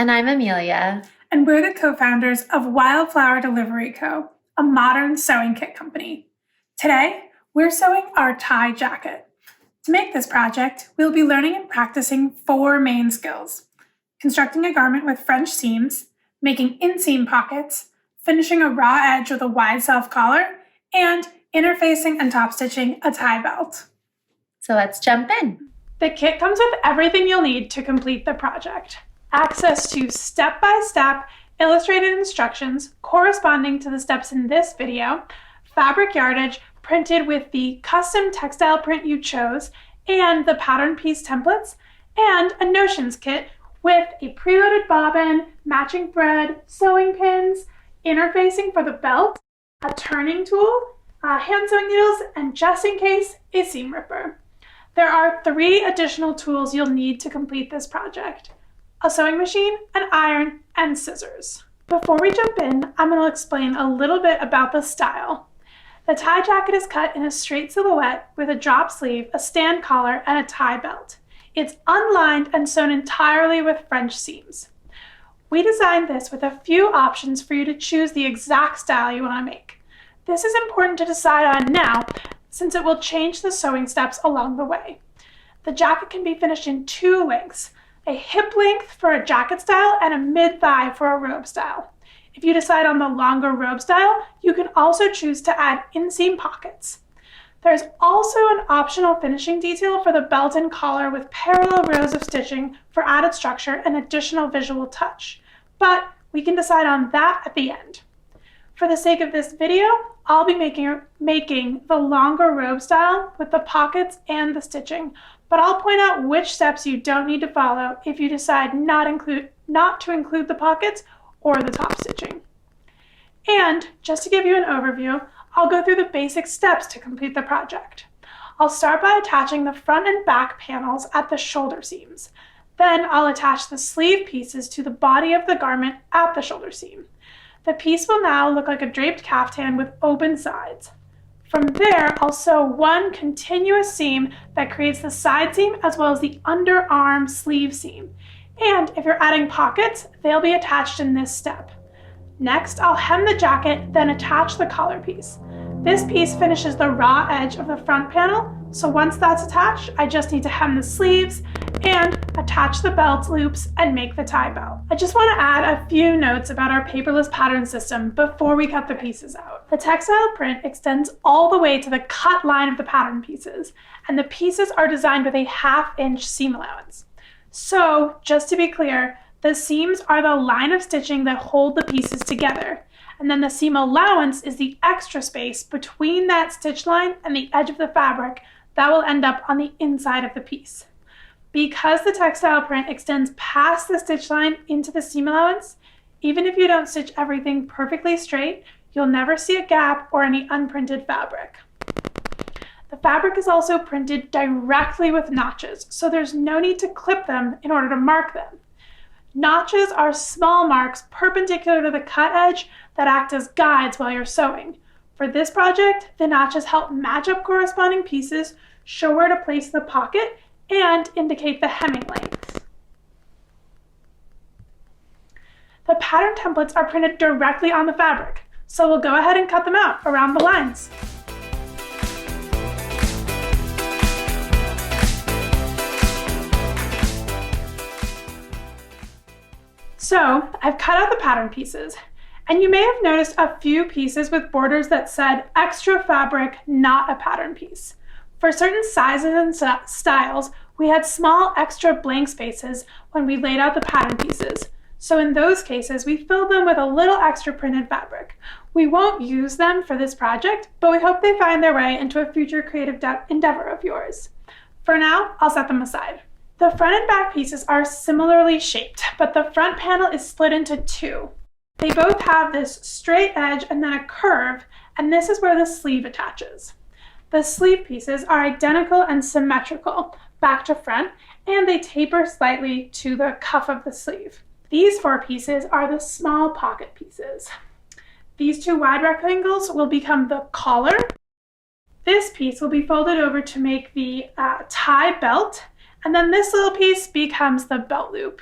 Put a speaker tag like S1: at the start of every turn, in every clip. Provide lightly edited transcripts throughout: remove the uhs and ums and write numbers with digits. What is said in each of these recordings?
S1: And I'm Amelia.
S2: And we're the co-founders of Wildflower Delivery Co, a modern sewing kit company. Today, we're sewing our tie jacket. To make this project, we'll be learning and practicing 4 main skills: constructing a garment with French seams, making inseam pockets, finishing a raw edge with a wide self-collar, and interfacing and top stitching a tie belt.
S1: So let's jump in.
S2: The kit comes with everything you'll need to complete the project. Access to step-by-step illustrated instructions corresponding to the steps in this video, fabric yardage printed with the custom textile print you chose, and the pattern piece templates, and a notions kit with a preloaded bobbin, matching thread, sewing pins, interfacing for the belt, a turning tool, hand sewing needles, and just in case, a seam ripper. There are 3 additional tools you'll need to complete this project: a sewing machine, an iron, and scissors. Before we jump in, I'm going to explain a little bit about the style. The tie jacket is cut in a straight silhouette with a drop sleeve, a stand collar, and a tie belt. It's unlined and sewn entirely with French seams. We designed this with a few options for you to choose the exact style you want to make. This is important to decide on now, since it will change the sewing steps along the way. The jacket can be finished in 2 lengths: a hip length for a jacket style and a mid-thigh for a robe style. If you decide on the longer robe style, you can also choose to add inseam pockets. There's also an optional finishing detail for the belt and collar with parallel rows of stitching for added structure and additional visual touch, but we can decide on that at the end. For the sake of this video, I'll be making the longer robe style with the pockets and the stitching, but I'll point out which steps you don't need to follow if you decide not to include the pockets or the top stitching. And just to give you an overview, I'll go through the basic steps to complete the project. I'll start by attaching the front and back panels at the shoulder seams. Then I'll attach the sleeve pieces to the body of the garment at the shoulder seam. The piece will now look like a draped caftan with open sides. From there, I'll sew one continuous seam that creates the side seam as well as the underarm sleeve seam. And if you're adding pockets, they'll be attached in this step. Next, I'll hem the jacket, then attach the collar piece. This piece finishes the raw edge of the front panel, so once that's attached, I just need to hem the sleeves and attach the belt loops and make the tie belt. I just want to add a few notes about our paperless pattern system before we cut the pieces out. The textile print extends all the way to the cut line of the pattern pieces, and the pieces are designed with a 1/2 inch seam allowance. So, just to be clear, the seams are the line of stitching that hold the pieces together, and then the seam allowance is the extra space between that stitch line and the edge of the fabric that will end up on the inside of the piece. Because the textile print extends past the stitch line into the seam allowance, even if you don't stitch everything perfectly straight, you'll never see a gap or any unprinted fabric. The fabric is also printed directly with notches, so there's no need to clip them in order to mark them. Notches are small marks perpendicular to the cut edge that act as guides while you're sewing. For this project, the notches help match up corresponding pieces, show where to place the pocket, and indicate the hemming lengths. The pattern templates are printed directly on the fabric, so we'll go ahead and cut them out around the lines. So I've cut out the pattern pieces, and you may have noticed a few pieces with borders that said extra fabric, not a pattern piece. For certain sizes and styles, we had small extra blank spaces when we laid out the pattern pieces. So in those cases, we filled them with a little extra printed fabric. We won't use them for this project, but we hope they find their way into a future creative endeavor of yours. For now, I'll set them aside. The front and back pieces are similarly shaped, but the front panel is split into 2. They both have this straight edge and then a curve, and this is where the sleeve attaches. The sleeve pieces are identical and symmetrical, back to front, and they taper slightly to the cuff of the sleeve. These 4 pieces are the small pocket pieces. These 2 wide rectangles will become the collar. This piece will be folded over to make the tie belt, and then this little piece becomes the belt loop.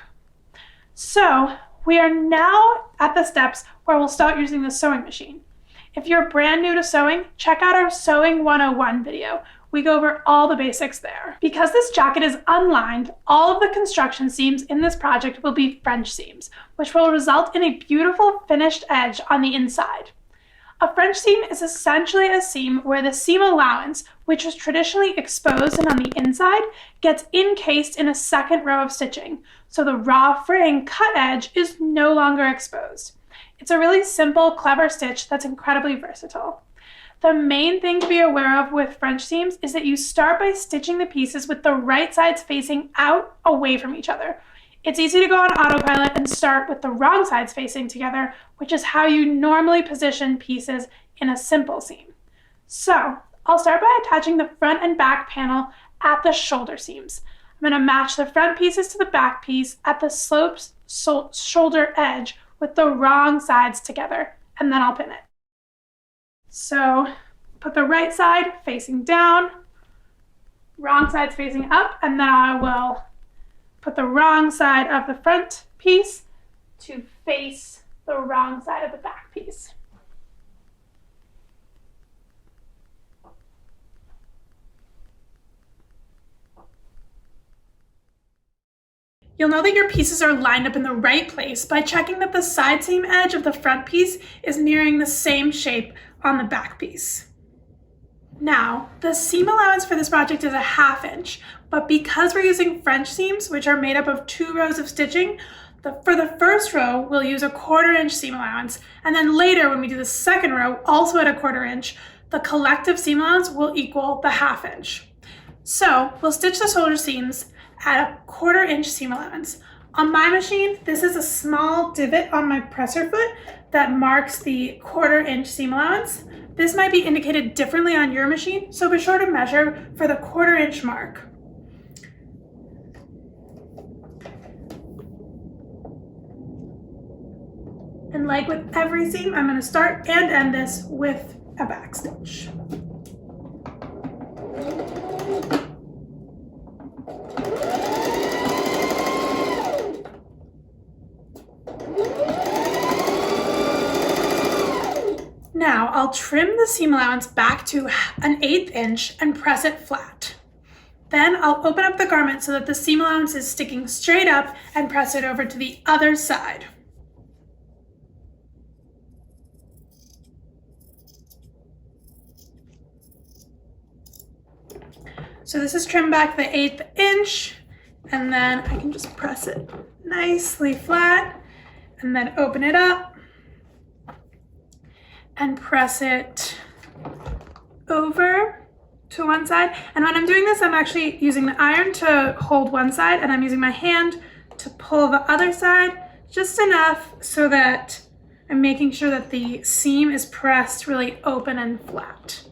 S2: So we are now at the steps where we'll start using the sewing machine. If you're brand new to sewing, check out our Sewing 101 video. We go over all the basics there. Because this jacket is unlined, all of the construction seams in this project will be French seams, which will result in a beautiful finished edge on the inside. A French seam is essentially a seam where the seam allowance, which is traditionally exposed and on the inside, gets encased in a second row of stitching, so the raw fraying cut edge is no longer exposed. It's a really simple, clever stitch that's incredibly versatile. The main thing to be aware of with French seams is that you start by stitching the pieces with the right sides facing out away from each other. It's easy to go on autopilot and start with the wrong sides facing together, which is how you normally position pieces in a simple seam. So I'll start by attaching the front and back panel at the shoulder seams. I'm going to match the front pieces to the back piece at the sloped shoulder edge with the wrong sides together, and then I'll pin it. So put the right side facing down, wrong sides facing up, and then I will put the wrong side of the front piece to face the wrong side of the back piece. You'll know that your pieces are lined up in the right place by checking that the side seam edge of the front piece is mirroring the same shape on the back piece. Now, the seam allowance for this project is a 1/2 inch, but because we're using French seams, which are made up of 2 rows of stitching, for the first row, we'll use a 1/4 inch seam allowance, and then later when we do the second row, also at a 1/4 inch, the collective seam allowance will equal the 1/2 inch. So we'll stitch the shoulder seams at a 1/4 inch seam allowance. On my machine, this is a small divot on my presser foot that marks the 1/4 inch seam allowance. This might be indicated differently on your machine, so be sure to measure for the 1/4 inch mark. And like with every seam, I'm going to start and end this with a back stitch. Now I'll trim the seam allowance back to an 1/8 inch and press it flat. Then I'll open up the garment so that the seam allowance is sticking straight up and press it over to the other side. So this is trimmed back the 1/8 inch, and then I can just press it nicely flat and then open it up and press it over to one side. And when I'm doing this, I'm actually using the iron to hold one side, and I'm using my hand to pull the other side, just enough so that I'm making sure that the seam is pressed really open and flat.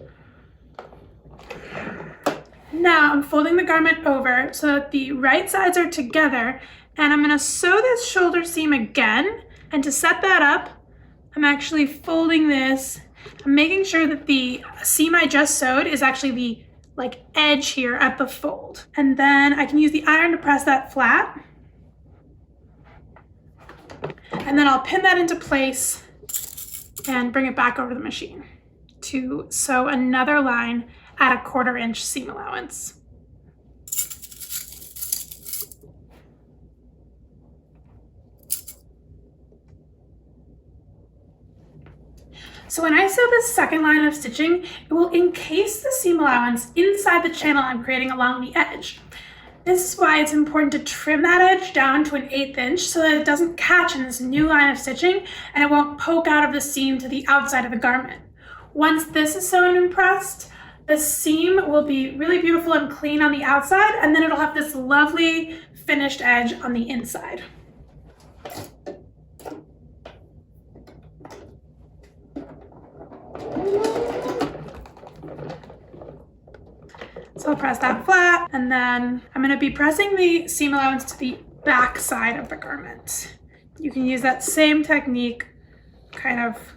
S2: Now I'm folding the garment over so that the right sides are together, and I'm going to sew this shoulder seam again. And to set that up, I'm actually folding this. I'm making sure that the seam I just sewed is actually the edge here at the fold. And then I can use the iron to press that flat. And then I'll pin that into place and bring it back over the machine to sew another line at a 1/4 inch seam allowance. So when I sew this second line of stitching, it will encase the seam allowance inside the channel I'm creating along the edge. This is why it's important to trim that edge down to an 1/8 inch so that it doesn't catch in this new line of stitching and it won't poke out of the seam to the outside of the garment. Once this is sewn and pressed, the seam will be really beautiful and clean on the outside, and then it'll have this lovely finished edge on the inside. So I'll press that flat, and then I'm going to be pressing the seam allowance to the back side of the garment. You can use that same technique, kind of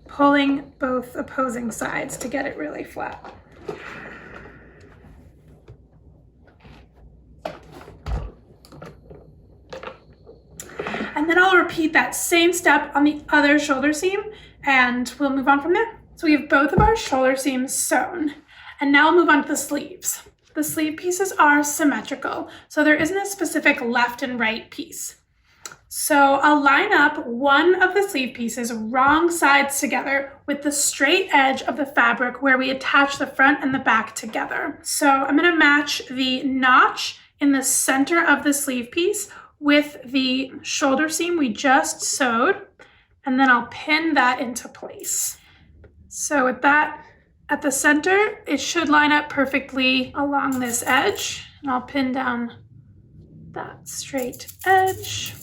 S2: pulling both opposing sides to get it really flat. And And then I'll repeat that same step on the other shoulder seam, and we'll move on from there. So we have both of our shoulder seams sewn. And now we'll move on to the sleeves. The sleeve pieces are symmetrical, so there isn't a specific left and right piece. So I'll line up one of the sleeve pieces wrong sides together with the straight edge of the fabric where we attach the front and the back together. So I'm going to match the notch in the center of the sleeve piece with the shoulder seam we just sewed, and then I'll pin that into place. So with that at the center, it should line up perfectly along this edge, and I'll pin down that straight edge.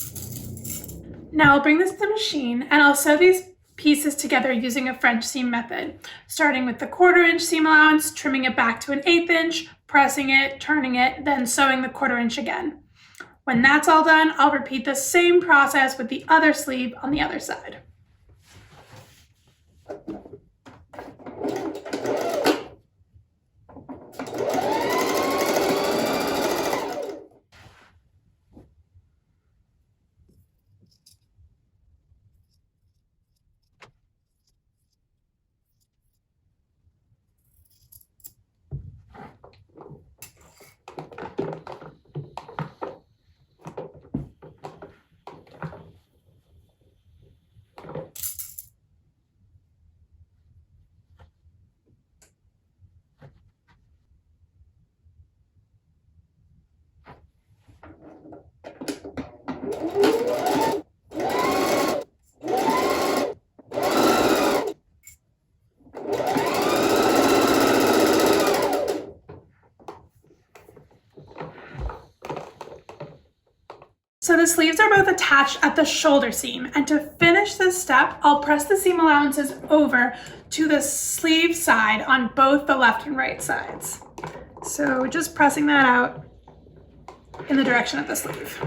S2: Now I'll bring this to the machine and I'll sew these pieces together using a French seam method, starting with the 1/4 inch seam allowance, trimming it back to an 1/8 inch, pressing it, turning it, then sewing the 1/4 inch again. When that's all done, I'll repeat the same process with the other sleeve on the other side. So the sleeves are both attached at the shoulder seam, and to finish this step, I'll press the seam allowances over to the sleeve side on both the left and right sides. So just pressing that out in the direction of the sleeve.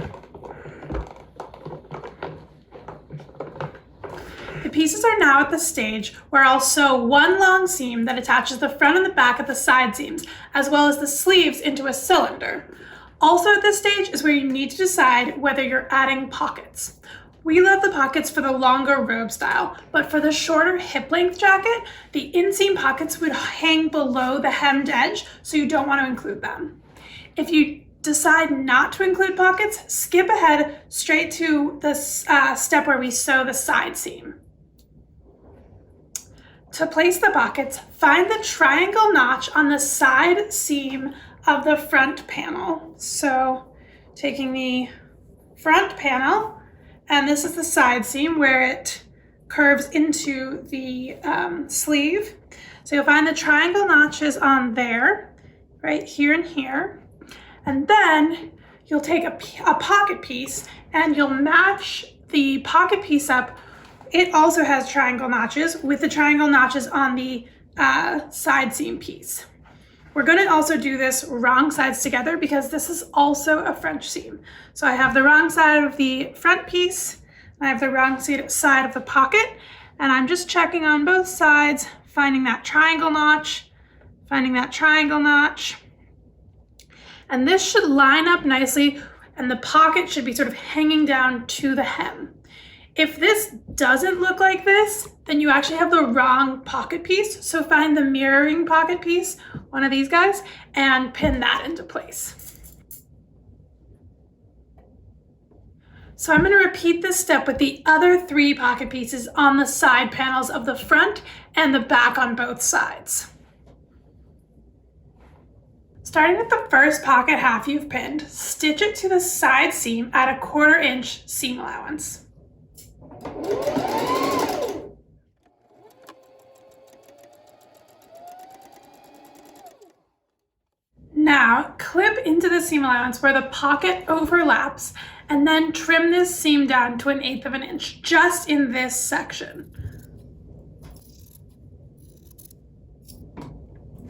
S2: The pieces are now at the stage where I'll sew one long seam that attaches the front and the back of the side seams, as well as the sleeves into a cylinder. Also at this stage is where you need to decide whether you're adding pockets. We love the pockets for the longer robe style, but for the shorter hip length jacket, the inseam pockets would hang below the hemmed edge, so you don't want to include them. If you decide not to include pockets, skip ahead straight to the step where we sew the side seam. To place the pockets, find the triangle notch on the side seam of the front panel. So taking the front panel, and this is the side seam where it curves into the sleeve. So you'll find the triangle notches on there, right here and here. And then you'll take a pocket piece and you'll match the pocket piece up. It also has triangle notches with the triangle notches on the side seam piece. We're going to also do this wrong sides together because this is also a French seam. So I have the wrong side of the front piece, and I have the wrong side of the pocket, and I'm just checking on both sides, finding that triangle notch, and this should line up nicely, and the pocket should be sort of hanging down to the hem. If this doesn't look like this, then you actually have the wrong pocket piece. So find the mirroring pocket piece, one of these guys, and pin that into place. So I'm going to repeat this step with the other 3 pocket pieces on the side panels of the front and the back on both sides. Starting with the first pocket half you've pinned, stitch it to the side seam at a 1/4 inch seam allowance. Now clip into the seam allowance where the pocket overlaps, and then trim this seam down to 1/8 inch, just in this section.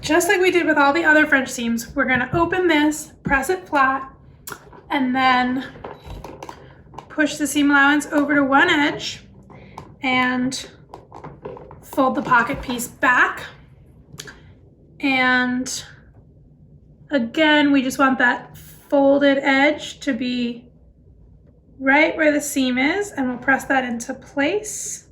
S2: Just like we did with all the other French seams, we're going to open this, press it flat, and then push the seam allowance over to one edge and fold the pocket piece back. And again, we just want that folded edge to be right where the seam is, and we'll press that into place.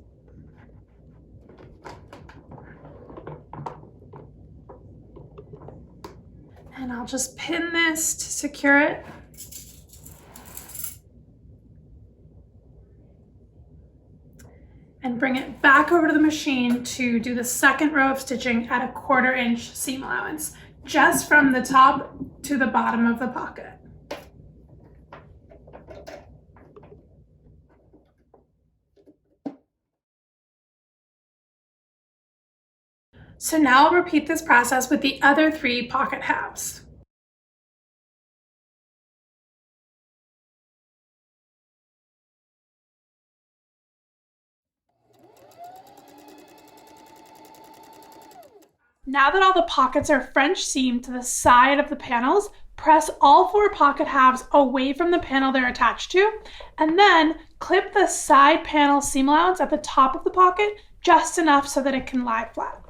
S2: And I'll just pin this to secure it. And bring it back over to the machine to do the second row of stitching at a 1/4 inch seam allowance, just from the top to the bottom of the pocket. So now I'll repeat this process with the other 3 pocket halves. Now that all the pockets are French seamed to the side of the panels, press all 4 pocket halves away from the panel they're attached to, and then clip the side panel seam allowance at the top of the pocket just enough so that it can lie flat.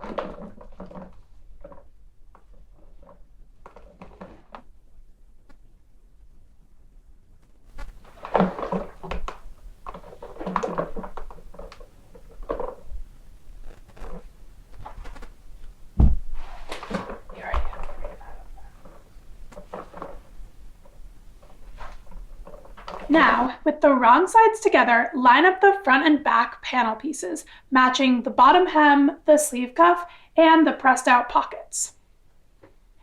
S2: Now, with the wrong sides together, line up the front and back panel pieces, matching the bottom hem, the sleeve cuff, and the pressed out pockets.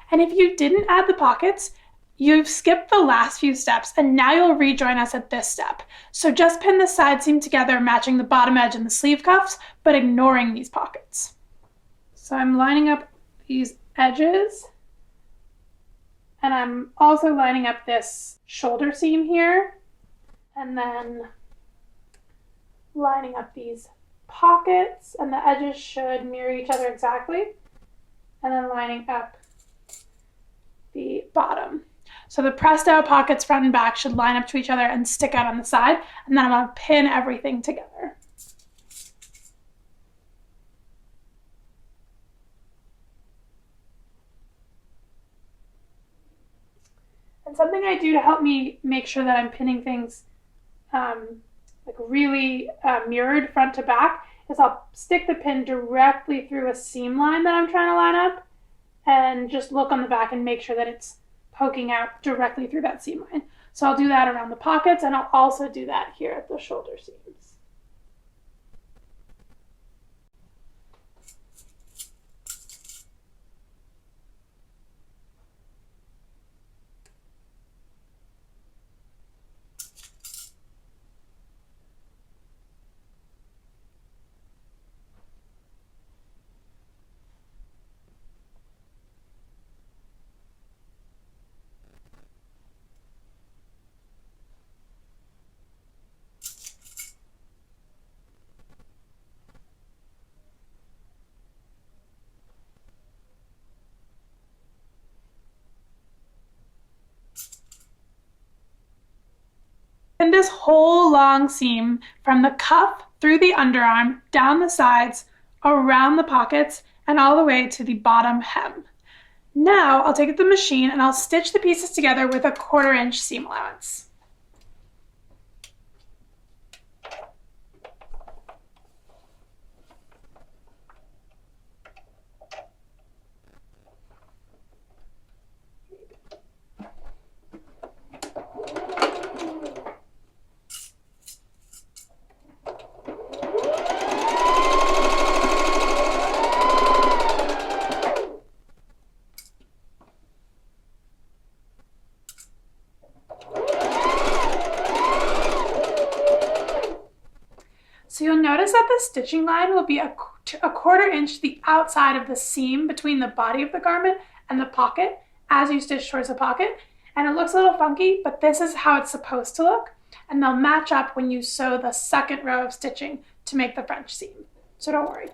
S2: And if you didn't add the pockets, you've skipped the last few steps, and now you'll rejoin us at this step. So just pin the side seam together, matching the bottom edge and the sleeve cuffs, but ignoring these pockets. So I'm lining up these edges, and I'm also lining up this shoulder seam here, and then lining up these pockets, and the edges should mirror each other exactly, and then lining up the bottom. So the pressed out pockets front and back should line up to each other and stick out on the side, and then I'm going to pin everything together. And something I do to help me make sure that I'm pinning things like really mirrored front to back is I'll stick the pin directly through a seam line that I'm trying to line up, and just look on the back and make sure that it's poking out directly through that seam line. So I'll do that around the pockets, and I'll also do that here at the shoulder seams. Pin this whole long seam from the cuff through the underarm, down the sides, around the pockets, and all the way to the bottom hem. Now I'll take it to the machine and I'll stitch the pieces together with a 1/4 inch seam allowance. So you'll notice that the stitching line will be a 1/4 inch to the outside of the seam between the body of the garment and the pocket as you stitch towards the pocket. And it looks a little funky, but this is how it's supposed to look. And they'll match up when you sew the second row of stitching to make the French seam. So don't worry.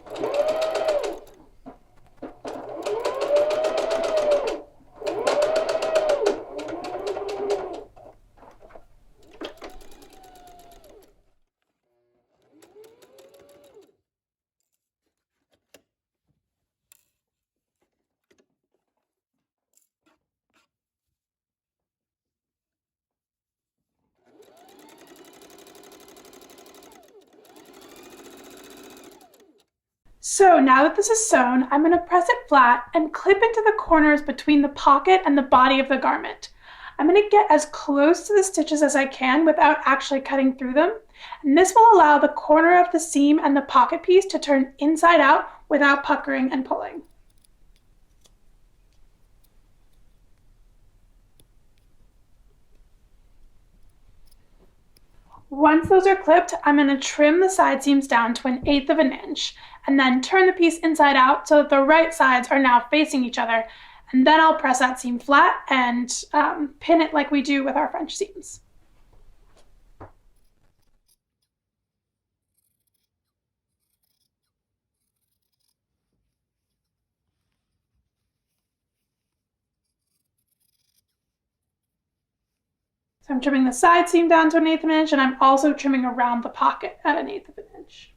S2: So now that this is sewn, I'm going to press it flat and clip into the corners between the pocket and the body of the garment. I'm going to get as close to the stitches as I can without actually cutting through them. And this will allow the corner of the seam and the pocket piece to turn inside out without puckering and pulling. Once those are clipped, I'm going to trim the side seams down to 1/8 of an inch and then turn the piece inside out so that the right sides are now facing each other. And then I'll press that seam flat and pin it like we do with our French seams. So I'm trimming the side seam down to 1/8 of an inch, and I'm also trimming around the pocket at 1/8 of an inch.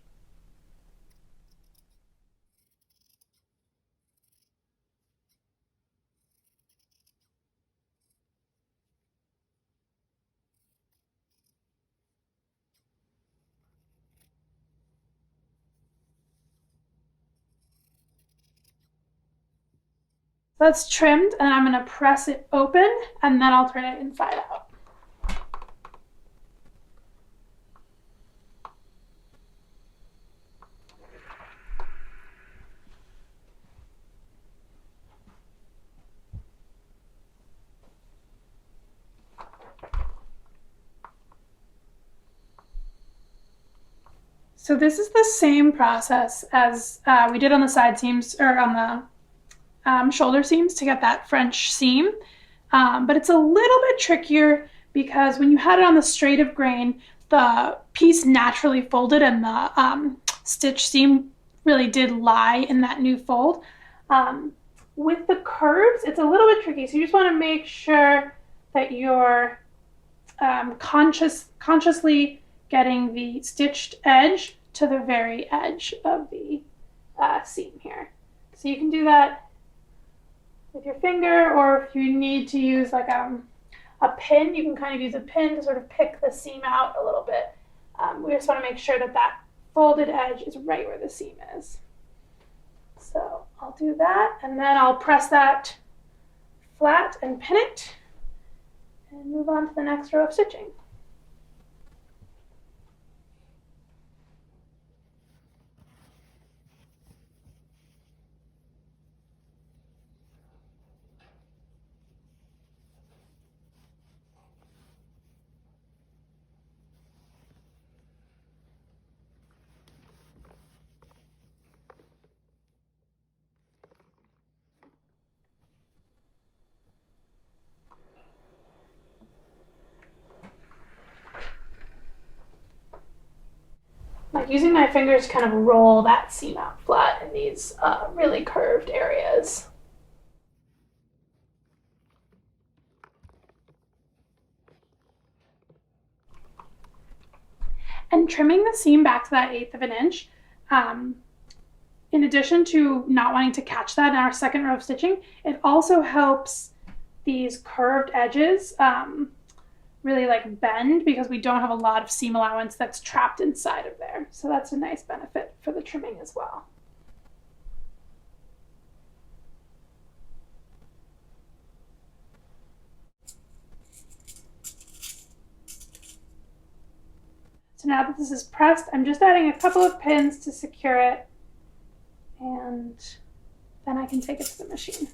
S2: That's trimmed, and I'm going to press it open, and then I'll turn it inside out. So this is the same process as we did on the side seams, or on the shoulder seams to get that French seam, but it's a little bit trickier because when you had it on the straight of grain, the piece naturally folded and the stitch seam really did lie in that new fold. With the curves, it's a little bit tricky, so you just want to make sure that you're consciously getting the stitched edge to the very edge of the seam here. So you can do that with your finger, or if you need to use like a pin, you can kind of use a pin to sort of pick the seam out a little bit. We just want to make sure that that folded edge is right where the seam is. So I'll do that, and then I'll press that flat and pin it, and move on to the next row of stitching. Like using my fingers to kind of roll that seam out flat in these really curved areas. And trimming the seam back to that 1/8 of an inch, in addition to not wanting to catch that in our second row of stitching, it also helps these curved edges really like bend because we don't have a lot of seam allowance that's trapped inside of there. So that's a nice benefit for the trimming as well. So now that this is pressed, I'm just adding a couple of pins to secure it, and then I can take it to the machine.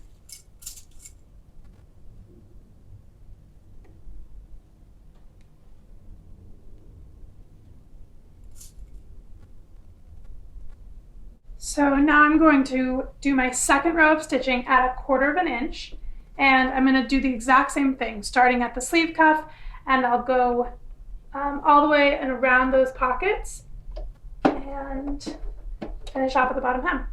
S2: So now I'm going to do my second row of stitching at 1/4 of an inch, and I'm going to do the exact same thing, starting at the sleeve cuff, and I'll go all the way and around those pockets and finish off at the bottom hem.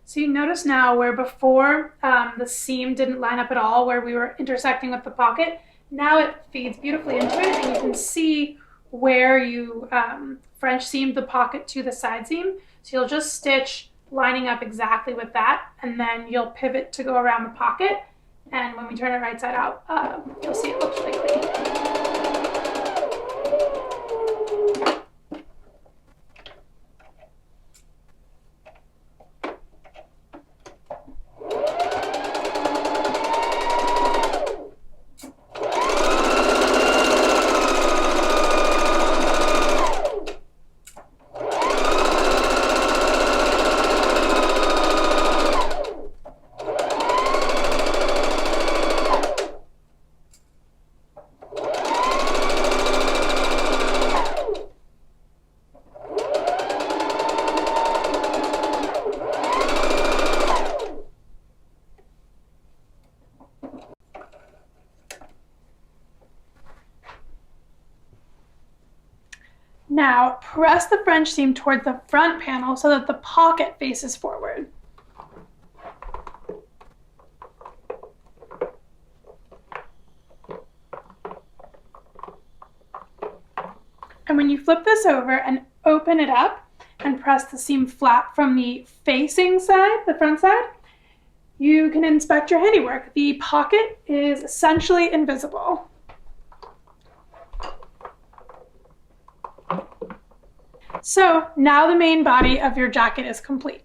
S2: So you notice now where before the seam didn't line up at all, where we were intersecting with the pocket, Now it feeds beautifully into it, and you can see where you French seamed the pocket to the side seam. So you'll just stitch lining up exactly with that, and then you'll pivot to go around the pocket. And when we turn it right side out, you'll see it looks really clean. Now press the French seam towards the front panel so that the pocket faces forward. And when you flip this over and open it up and press the seam flat from the facing side, the front side, you can inspect your handiwork. The pocket is essentially invisible. So now the main body of your jacket is complete.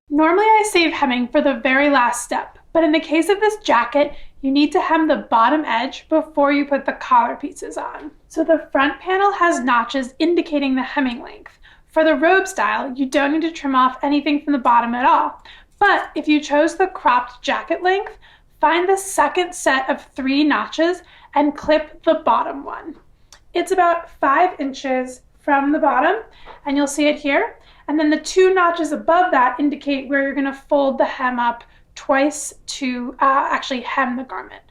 S2: Normally I save hemming for the very last step, but in the case of this jacket, you need to hem the bottom edge before you put the collar pieces on. So the front panel has notches indicating the hemming length. For the robe style, you don't need to trim off anything from the bottom at all. But if you chose the cropped jacket length, find the second set of 3 notches and clip the bottom one. It's about 5 inches from the bottom, and you'll see it here. And then the 2 notches above that indicate where you're going to fold the hem up twice to actually hem the garment.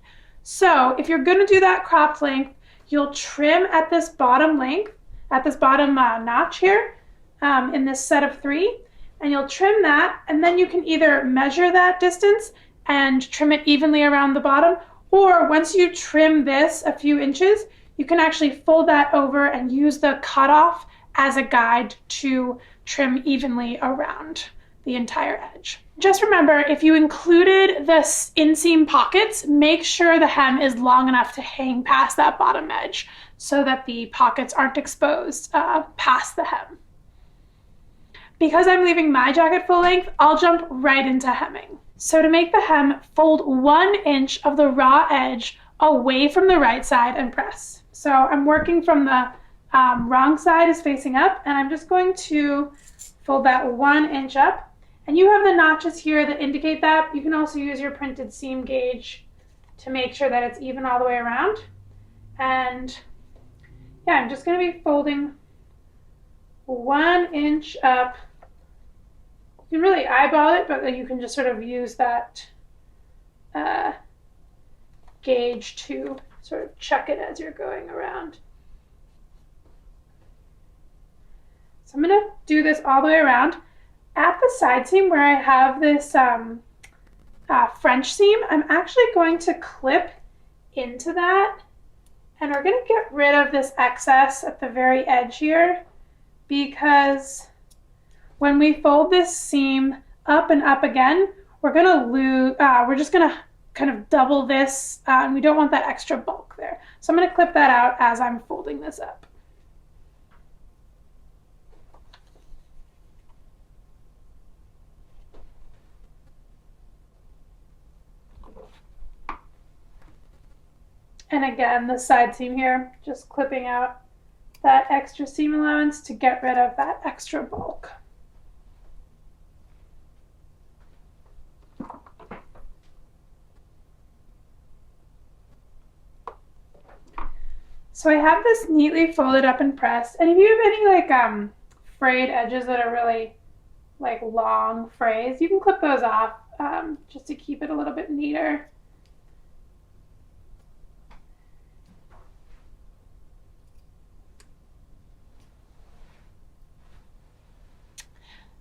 S2: So if you're going to do that cropped length, you'll trim at this bottom length, at this bottom notch here in this set of 3, and you'll trim that, and then you can either measure that distance and trim it evenly around the bottom, or once you trim this a few inches, you can actually fold that over and use the cutoff as a guide to trim evenly around the entire edge. Just remember, if you included the inseam pockets, make sure the hem is long enough to hang past that bottom edge so that the pockets aren't exposed past the hem. Because I'm leaving my jacket full length, I'll jump right into hemming. So to make the hem, fold 1 inch of the raw edge away from the right side and press. So I'm working from the wrong side is facing up, and I'm just going to fold that 1 inch up. And you have the notches here that indicate that. You can also use your printed seam gauge to make sure that it's even all the way around. And yeah, I'm just going to be folding 1 inch up. You can really eyeball it, but you can just sort of use that gauge to sort of check it as you're going around. So I'm going to do this all the way around. At the side seam where I have this French seam, I'm actually going to clip into that, and we're going to get rid of this excess at the very edge here, because when we fold this seam up and up again, we're going to lose, we're just going to kind of double this, and we don't want that extra bulk there. So I'm going to clip that out as I'm folding this up. And again, the side seam here, just clipping out that extra seam allowance to get rid of that extra bulk. So I have this neatly folded up and pressed, and if you have any like frayed edges that are really like long frays, you can clip those off just to keep it a little bit neater.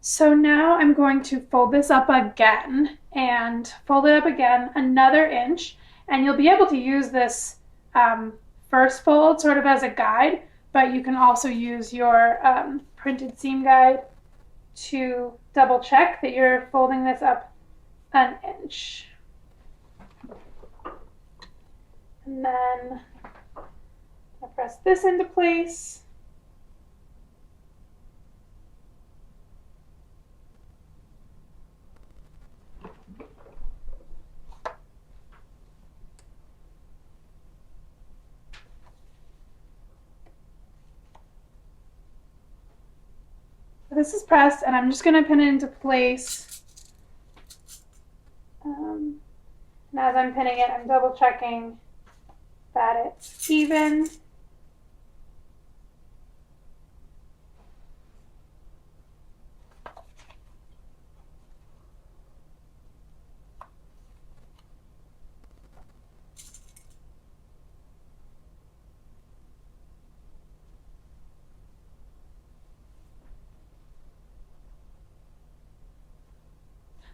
S2: So now I'm going to fold this up again and fold it up again another inch, and you'll be able to use this first fold sort of as a guide, but you can also use your printed seam guide to double check that you're folding this up an inch. And then I press this into place. This is pressed, and I'm just going to pin it into place. And as I'm pinning it, I'm double checking that it's even.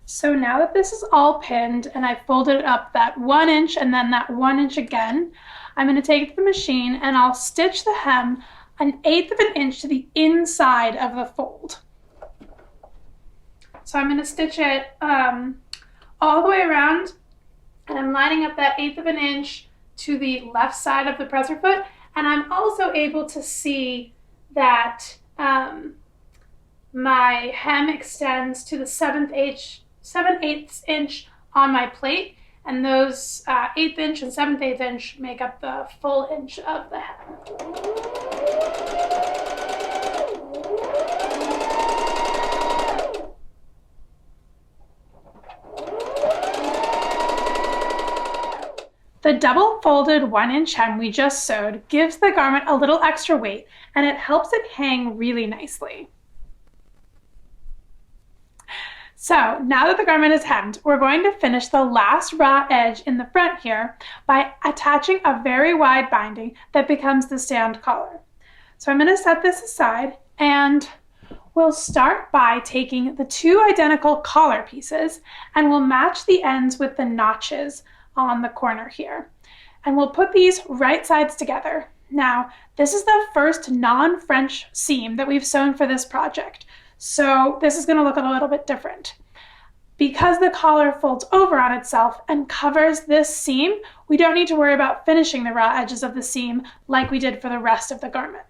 S2: So now that this is all pinned and I folded up that 1 inch and then that 1 inch again, I'm going to take it to the machine and I'll stitch the hem 1/8 of an inch to the inside of the fold. So I'm going to stitch it all the way around, and I'm lining up that 1/8 of an inch to the left side of the presser foot, and I'm also able to see that my hem extends to the 7/8 inch on my plate, and those 1/8 inch and 7/8 inch make up the full inch of the hem. The double folded 1 inch hem we just sewed gives the garment a little extra weight, and it helps it hang really nicely. So now that the garment is hemmed, we're going to finish the last raw edge in the front here by attaching a very wide binding that becomes the stand collar. So I'm going to set this aside, and we'll start by taking the 2 identical collar pieces, and we'll match the ends with the notches on the corner here. And we'll put these right sides together. Now, this is the first non-French seam that we've sewn for this project, so this is going to look a little bit different. Because the collar folds over on itself and covers this seam, we don't need to worry about finishing the raw edges of the seam like we did for the rest of the garment.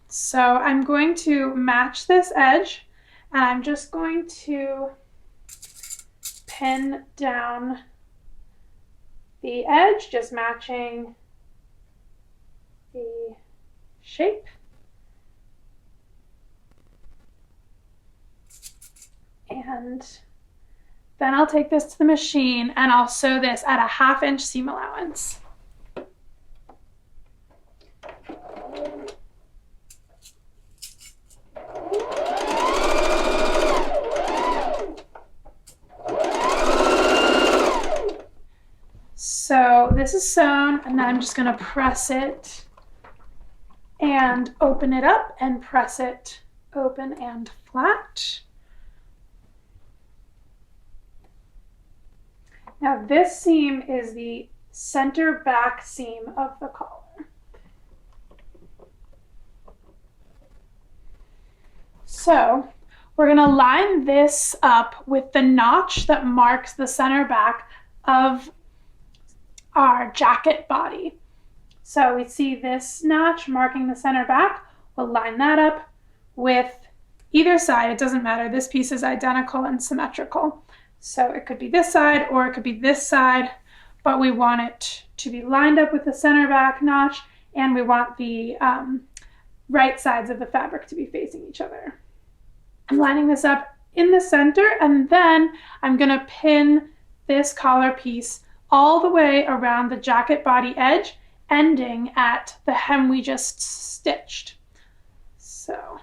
S2: So I'm going to match this edge, and I'm just going to pin down the edge, just matching the shape. And then I'll take this to the machine and I'll sew this at a 1/2 inch seam allowance. So this is sewn, and then I'm just going to press it and open it up and press it open and flat. Now this seam is the center back seam of the collar. So we're going to line this up with the notch that marks the center back of our jacket body. So we see this notch marking the center back. We'll line that up with either side. It doesn't matter. This piece is identical and symmetrical. So it could be this side or it could be this side, but we want it to be lined up with the center back notch, and we want the right sides of the fabric to be facing each other. I'm lining this up in the center, and then I'm going to pin this collar piece all the way around the jacket body edge, ending at the hem we just stitched. So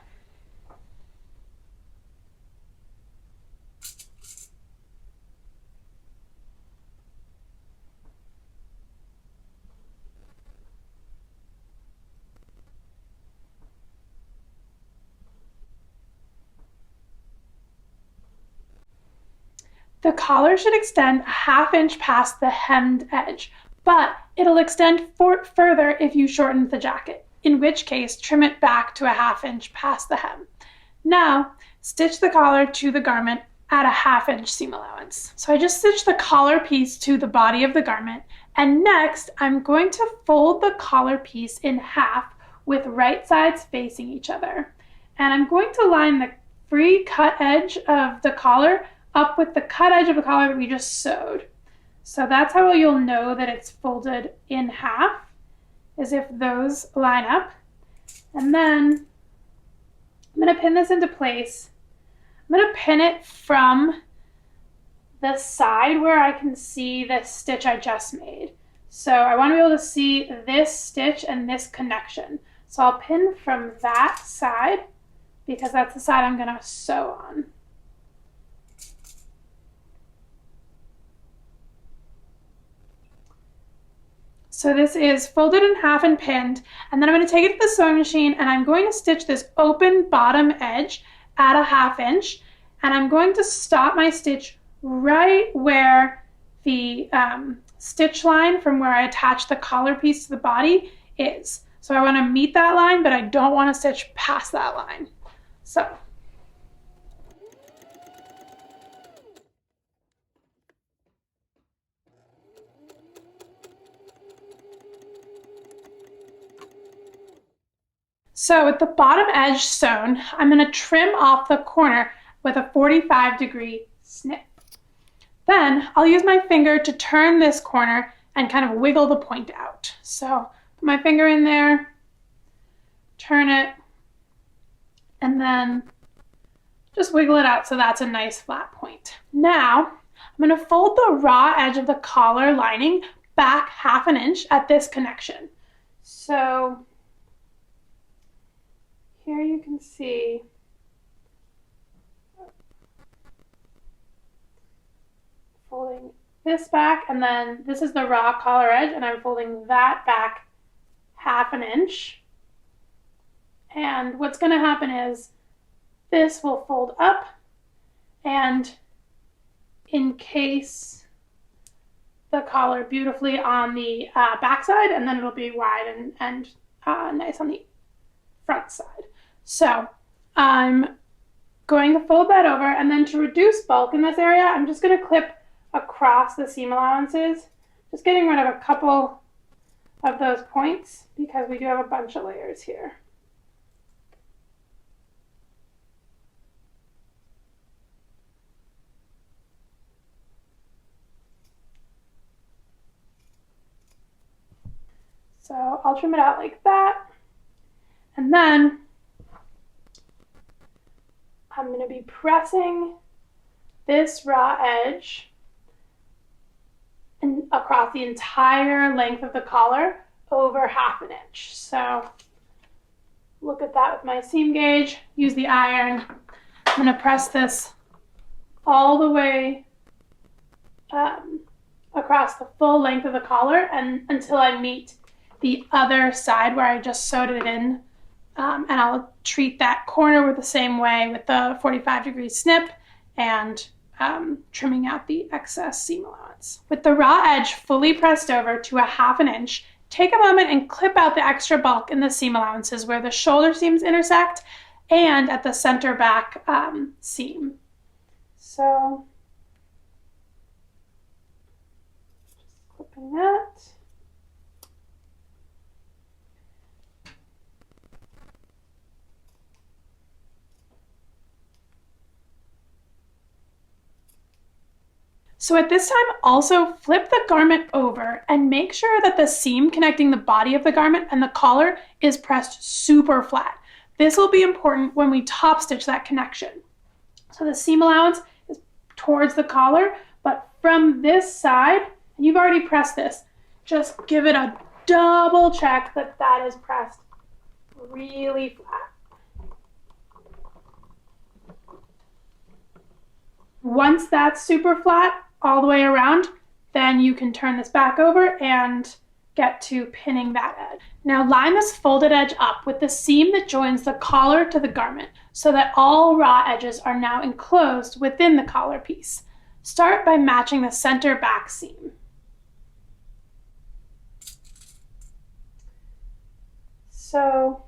S2: the collar should extend a 1/2 inch past the hemmed edge, but It'll extend further if you shorten the jacket, in which case trim it back to a 1/2 inch past the hem. Now, stitch the collar to the garment at a 1/2 inch seam allowance. So I just stitched the collar piece to the body of the garment, and next I'm going to fold the collar piece in half with right sides facing each other. And I'm going to line the free cut edge of the collar up with the cut edge of the collar that we just sewed. So that's how you'll know that it's folded in half, is if those line up. And then I'm going to pin this into place. I'm going to pin it from the side where I can see the stitch I just made. So I want to be able to see this stitch and this connection. So I'll pin from that side because that's the side I'm going to sew on. So this is folded in half and pinned, and then I'm going to take it to the sewing machine and I'm going to stitch this open bottom edge at a 1/2 inch, and I'm going to stop my stitch right where the stitch line from where I attach the collar piece to the body is. So I want to meet that line, but I don't want to stitch past that line. So with the bottom edge sewn, I'm going to trim off the corner with a 45-degree snip. Then I'll use my finger to turn this corner and kind of wiggle the point out. So put my finger in there, turn it, and then just wiggle it out so that's a nice flat point. Now I'm going to fold the raw edge of the collar lining back 1/2 inch at this connection. So here you can see folding this back, and then this is the raw collar edge, and I'm folding that back 1/2 inch. And what's going to happen is this will fold up and encase the collar beautifully on the back side, and then it'll be wide and nice on the front side. So I'm going to fold that over, and then to reduce bulk in this area, I'm just going to clip across the seam allowances, just getting rid of a couple of those points because we do have a bunch of layers here. So I'll trim it out like that, and then I'm going to be pressing this raw edge and across the entire length of the collar over 1/2 inch. So look at that with my seam gauge, use the iron. I'm going to press this all the way across the full length of the collar and until I meet the other side where I just sewed it in. And I'll treat that corner with the same way with the 45-degree snip and trimming out the excess seam allowance. With the raw edge fully pressed over to a 1/2 inch, take a moment and clip out the extra bulk in the seam allowances where the shoulder seams intersect and at the center back seam. So just clipping that. So at this time, also flip the garment over and make sure that the seam connecting the body of the garment and the collar is pressed super flat. This will be important when we top stitch that connection. So the seam allowance is towards the collar, but from this side, and you've already pressed this, just give it a double check that that is pressed really flat. Once that's super flat all the way around, then you can turn this back over and get to pinning that edge. Now line this folded edge up with the seam that joins the collar to the garment so that all raw edges are now enclosed within the collar piece. Start by matching the center back seam. So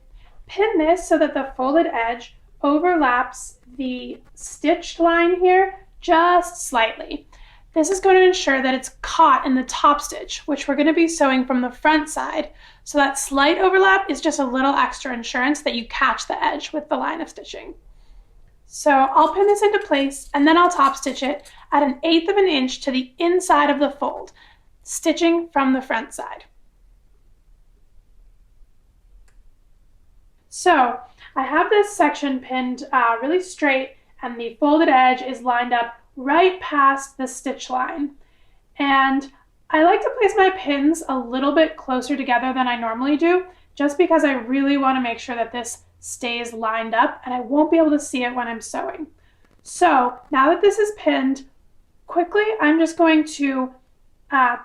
S2: pin this so that the folded edge overlaps the stitched line here just slightly. This is going to ensure that it's caught in the top stitch, which we're going to be sewing from the front side. So that slight overlap is just a little extra insurance that you catch the edge with the line of stitching. So I'll pin this into place and then I'll top stitch it at 1/8 of an inch to the inside of the fold, stitching from the front side. So I have this section pinned really straight and the folded edge is lined up right past the stitch line. And I like to place my pins a little bit closer together than I normally do, just because I really want to make sure that this stays lined up and I won't be able to see it when I'm sewing. So now that this is pinned, quickly I'm just going to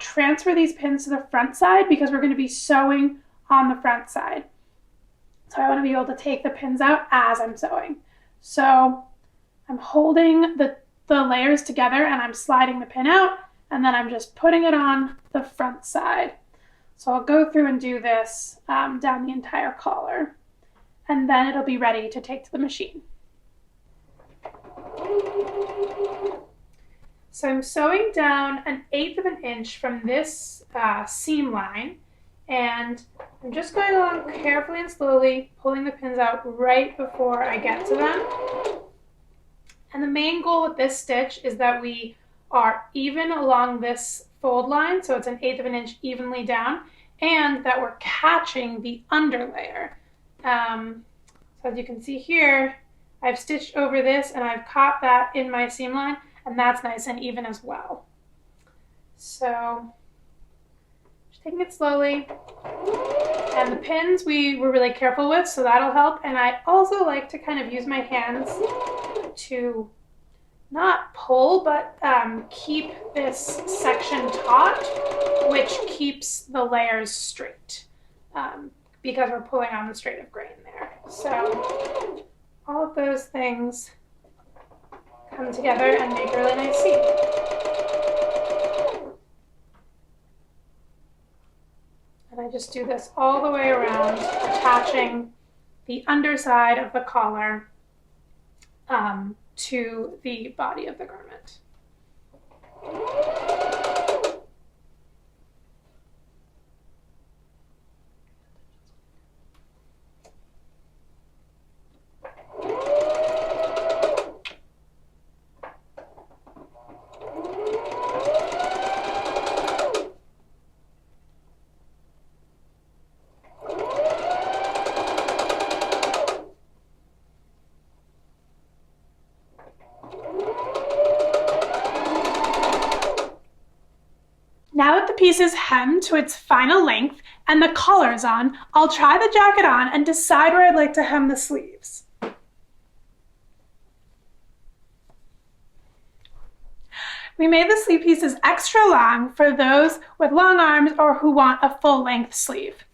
S2: transfer these pins to the front side because we're going to be sewing on the front side. So I want to be able to take the pins out as I'm sewing. So I'm holding the layers together and I'm sliding the pin out and then I'm just putting it on the front side. So I'll go through and do this down the entire collar and then it'll be ready to take to the machine. So I'm sewing down 1/8 of an inch from this seam line and I'm just going along carefully and slowly, pulling the pins out right before I get to them. And the main goal with this stitch is that we are even along this fold line, so it's 1/8 of an inch evenly down, and that we're catching the underlayer. So as you can see here, I've stitched over this and I've caught that in my seam line, and that's nice and even as well. So just taking it slowly. And the pins we were really careful with, so that'll help. And I also like to kind of use my hands to not pull, but keep this section taut, which keeps the layers straight because we're pulling on the straight of grain there. So all of those things come together and make a really nice seam. And I just do this all the way around, attaching the underside of the collar to the body of the garment. Now that the piece is hemmed to its final length and the collar is on, I'll try the jacket on and decide where I'd like to hem the sleeves. We made the sleeve pieces extra long for those with long arms or who want a full-length sleeve.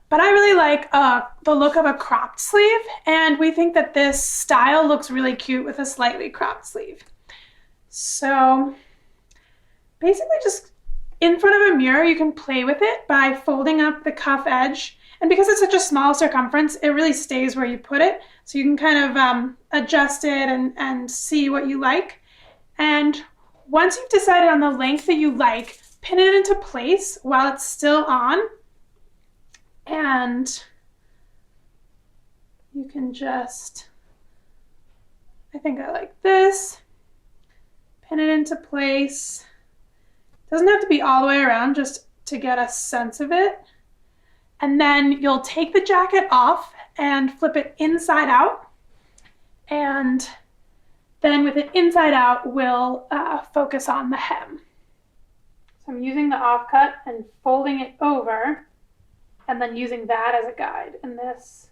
S2: But I really like the look of a cropped sleeve, and we think that this style looks really cute with a slightly cropped sleeve. So basically just in front of a mirror, you can play with it by folding up the cuff edge. And because it's such a small circumference, it really stays where you put it. So you can kind of adjust it and see what you like. And once you've decided on the length that you like, pin it into place while it's still on. And you can just, I think I like this, pin it into place. Doesn't have to be all the way around, just to get a sense of it. And then you'll take the jacket off and flip it inside out. And then with it inside out, we'll focus on the hem. So I'm using the offcut and folding it over and then using that as a guide. And this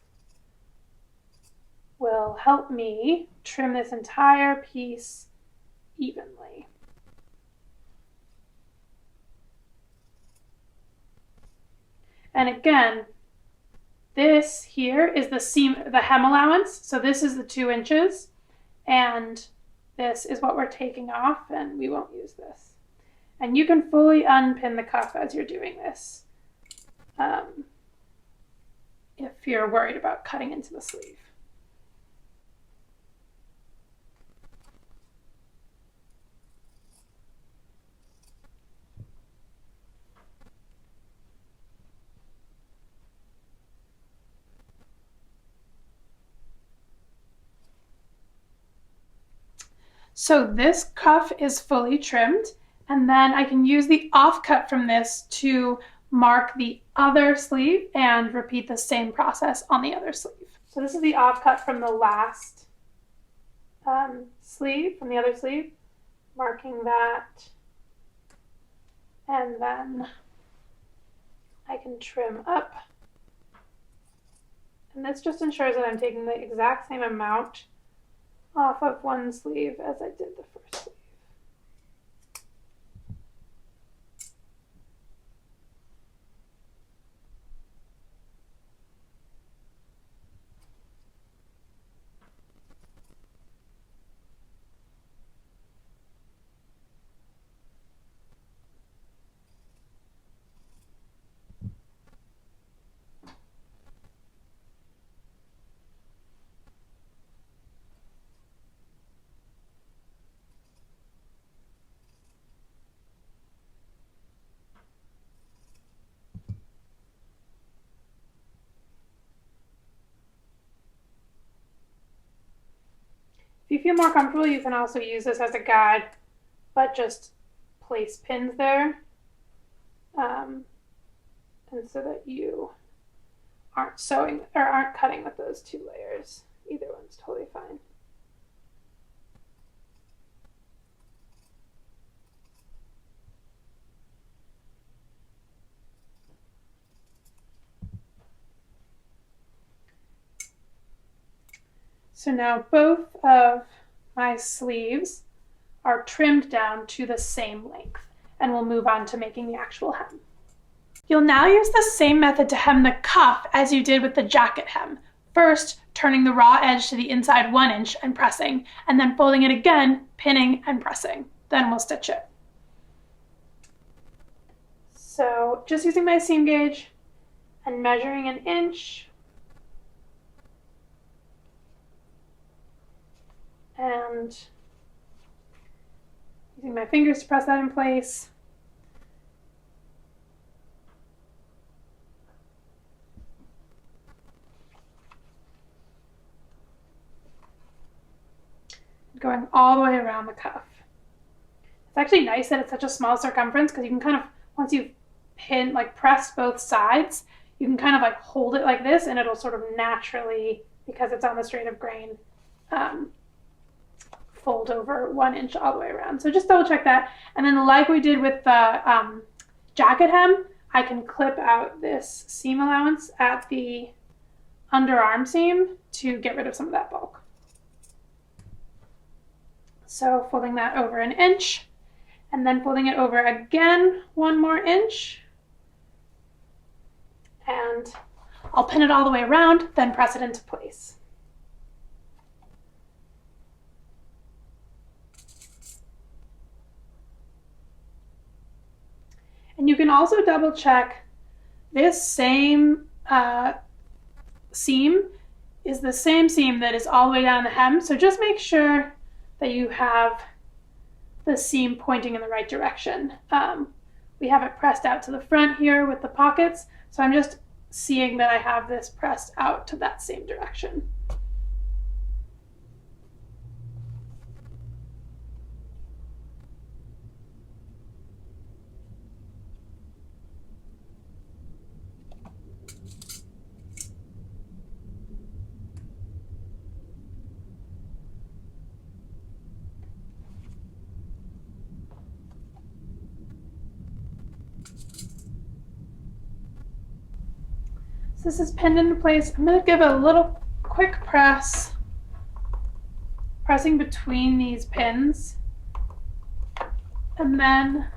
S2: will help me trim this entire piece evenly. And again, this here is the seam, the hem allowance. So this is the 2 inches, and this is what we're taking off, and we won't use this. And you can fully unpin the cuff as you're doing this. if you're worried about cutting into the sleeve. So this cuff is fully trimmed, and then I can use the offcut from this to mark the other sleeve and repeat the same process on the other sleeve. So this is the offcut from the last sleeve, from the other sleeve, marking that, and then I can trim up. And this just ensures that I'm taking the exact same amount off of one sleeve as I did the first sleeve. If you feel more comfortable, you can also use this as a guide, but just place pins there, and so that you aren't sewing or aren't cutting with those two layers. Either one's totally fine. So now both of my sleeves are trimmed down to the same length, and we'll move on to making the actual hem. You'll now use the same method to hem the cuff as you did with the jacket hem. First, turning the raw edge to the inside 1 inch and pressing, and then folding it again, pinning and pressing. Then we'll stitch it. So just using my seam gauge and measuring 1 inch, and using my fingers to press that in place. Going all the way around the cuff. It's actually nice that it's such a small circumference because you can kind of, once you've pressed both sides, you can kind of hold it like this and it'll sort of naturally, because it's on the straight of grain, fold over 1 inch all the way around. So just double check that. And then like we did with the jacket hem, I can clip out this seam allowance at the underarm seam to get rid of some of that bulk. So folding that over 1 inch, and then folding it over again 1 more inch. And I'll pin it all the way around, then press it into place. And you can also double check this same seam is the same seam that is all the way down the hem. So just make sure that you have the seam pointing in the right direction. We have it pressed out to the front here with the pockets. So I'm just seeing that I have this pressed out to that same direction. So this is pinned into place. I'm going to give it a little quick press, pressing between these pins. And then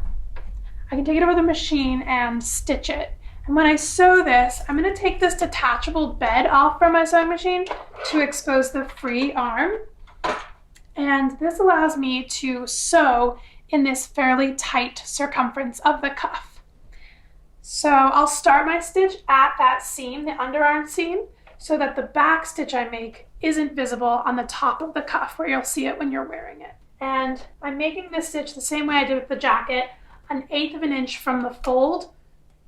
S2: I can take it over the machine and stitch it. And when I sew this, I'm going to take this detachable bed off from my sewing machine to expose the free arm. And this allows me to sew in this fairly tight circumference of the cuff. So I'll start my stitch at that seam, the underarm seam, so that the back stitch I make isn't visible on the top of the cuff where you'll see it when you're wearing it. And I'm making this stitch the same way I did with the jacket, 1/8 of an inch from the fold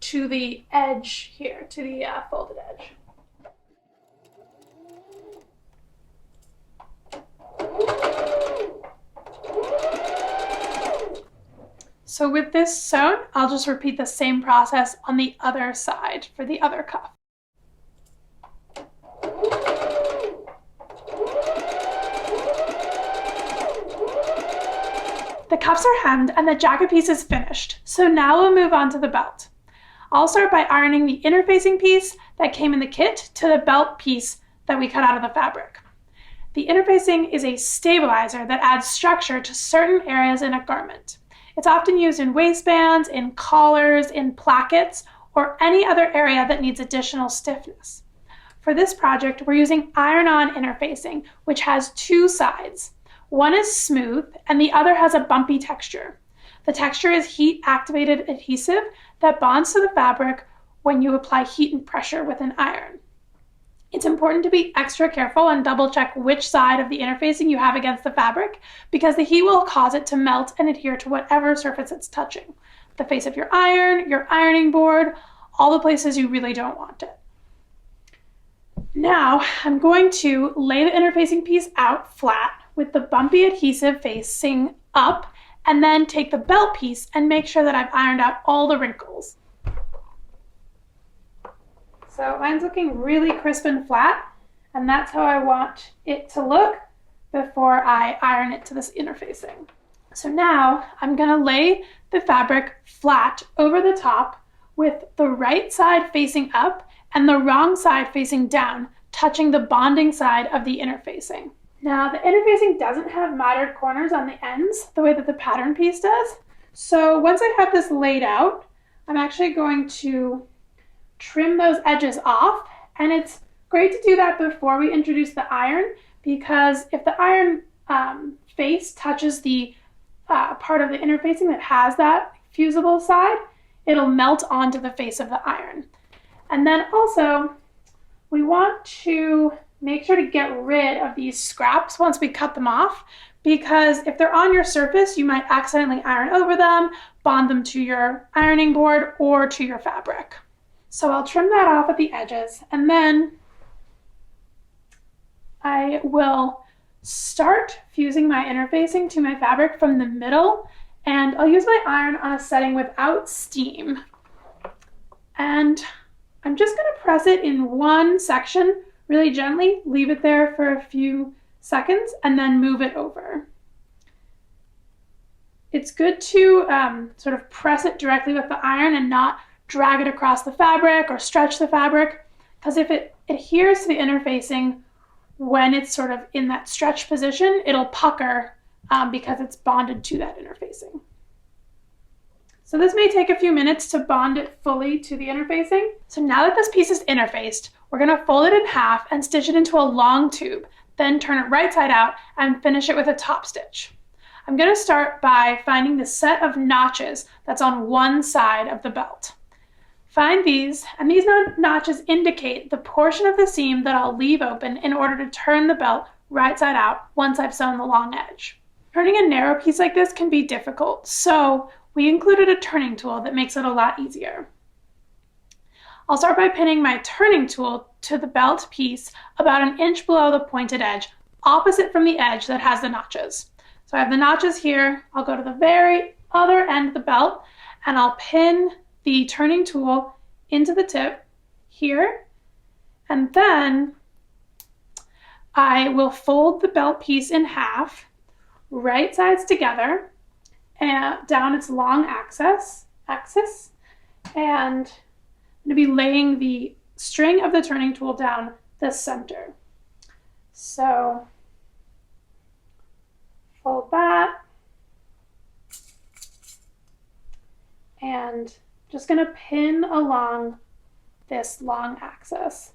S2: to the edge here, to the folded edge. So with this sewn, I'll just repeat the same process on the other side for the other cuff. The cuffs are hemmed and the jacket piece is finished. So now we'll move on to the belt. I'll start by ironing the interfacing piece that came in the kit to the belt piece that we cut out of the fabric. The interfacing is a stabilizer that adds structure to certain areas in a garment. It's often used in waistbands, in collars, in plackets, or any other area that needs additional stiffness. For this project, we're using iron-on interfacing, which has two sides. One is smooth, and the other has a bumpy texture. The texture is heat-activated adhesive that bonds to the fabric when you apply heat and pressure with an iron. It's important to be extra careful and double check which side of the interfacing you have against the fabric because the heat will cause it to melt and adhere to whatever surface it's touching. The face of your iron, your ironing board, all the places you really don't want it. Now I'm going to lay the interfacing piece out flat with the bumpy adhesive facing up and then take the belt piece and make sure that I've ironed out all the wrinkles. So mine's looking really crisp and flat, and that's how I want it to look before I iron it to this interfacing. So now I'm gonna lay the fabric flat over the top with the right side facing up and the wrong side facing down, touching the bonding side of the interfacing. Now the interfacing doesn't have mitered corners on the ends the way that the pattern piece does. So once I have this laid out, I'm actually going to trim those edges off, and it's great to do that before we introduce the iron because if the iron face touches the part of the interfacing that has that fusible side, it'll melt onto the face of the iron. And then also we want to make sure to get rid of these scraps once we cut them off because if they're on your surface, you might accidentally iron over them, bond them to your ironing board or to your fabric. So I'll trim that off at the edges and then I will start fusing my interfacing to my fabric from the middle and I'll use my iron on a setting without steam. And I'm just going to press it in one section really gently, leave it there for a few seconds and then move it over. It's good to sort of press it directly with the iron and not drag it across the fabric or stretch the fabric, because if it adheres to the interfacing when it's sort of in that stretch position, it'll pucker because it's bonded to that interfacing. So this may take a few minutes to bond it fully to the interfacing. So now that this piece is interfaced, we're going to fold it in half and stitch it into a long tube, then turn it right side out and finish it with a top stitch. I'm going to start by finding the set of notches that's on one side of the belt. Find these, and these notches indicate the portion of the seam that I'll leave open in order to turn the belt right side out once I've sewn the long edge. Turning a narrow piece like this can be difficult, so we included a turning tool that makes it a lot easier. I'll start by pinning my turning tool to the belt piece about 1 inch below the pointed edge, opposite from the edge that has the notches. So I have the notches here. I'll go to the very other end of the belt and I'll pin the turning tool into the tip here, and then I will fold the belt piece in half, right sides together, and down its long axis, and I'm going to be laying the string of the turning tool down the center. So fold that, and just going to pin along this long axis.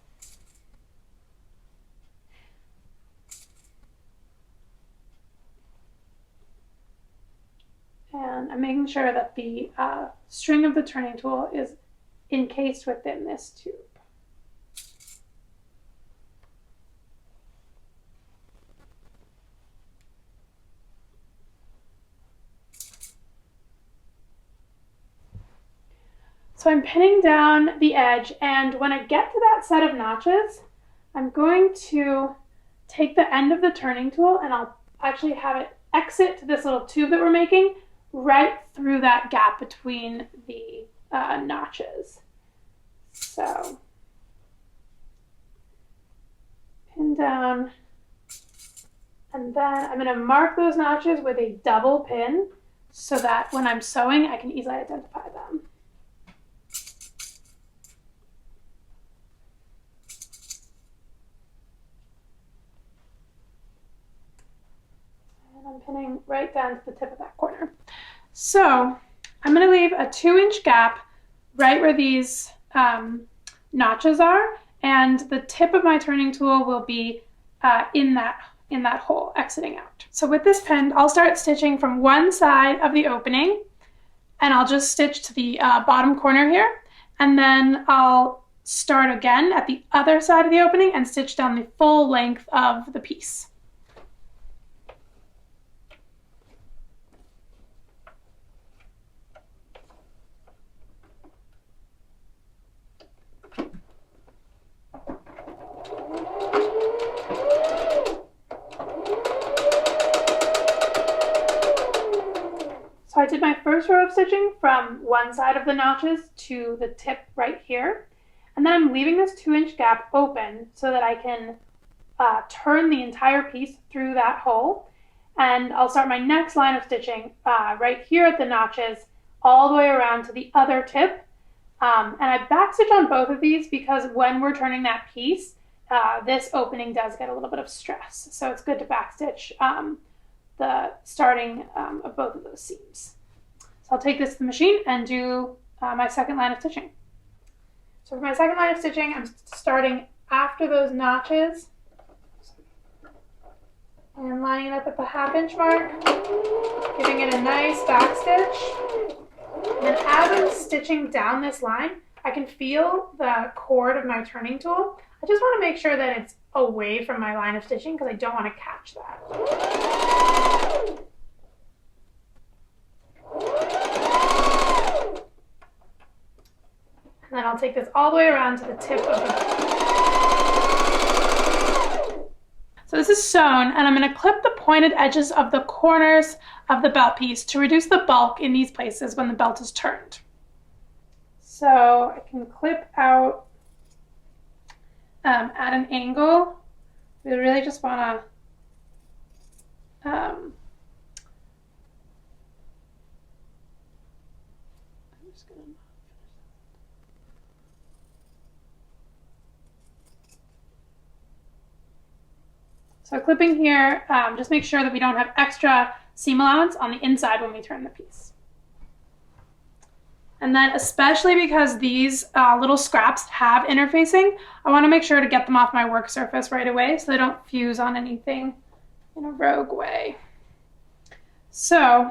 S2: And I'm making sure that the string of the turning tool is encased within this tube. So I'm pinning down the edge, and when I get to that set of notches, I'm going to take the end of the turning tool and I'll actually have it exit to this little tube that we're making right through that gap between the notches. So pin down, and then I'm going to mark those notches with a double pin so that when I'm sewing, I can easily identify them. I'm pinning right down to the tip of that corner. So I'm going to leave a 2-inch gap right where these notches are, and the tip of my turning tool will be in that hole, exiting out. So with this pin, I'll start stitching from one side of the opening, and I'll just stitch to the bottom corner here, and then I'll start again at the other side of the opening and stitch down the full length of the piece. So I did my first row of stitching from one side of the notches to the tip right here. And then I'm leaving this 2-inch gap open so that I can turn the entire piece through that hole. And I'll start my next line of stitching right here at the notches all the way around to the other tip. And I backstitch on both of these because when we're turning that piece, this opening does get a little bit of stress. So it's good to backstitch the starting of both of those seams. So I'll take this to the machine and do my second line of stitching. So for my second line of stitching, I'm starting after those notches and lining it up at the 1/2-inch mark, giving it a nice back stitch. And then as I'm stitching down this line, I can feel the cord of my turning tool. I just want to make sure that it's away from my line of stitching because I don't want to catch that. And then I'll take this all the way around to the tip of the... So this is sewn, and I'm going to clip the pointed edges of the corners of the belt piece to reduce the bulk in these places when the belt is turned. So I can clip out at an angle. We really just want to So clipping here, just make sure that we don't have extra seam allowance on the inside when we turn the piece. And then especially because these little scraps have interfacing, I want to make sure to get them off my work surface right away so they don't fuse on anything in a rogue way. So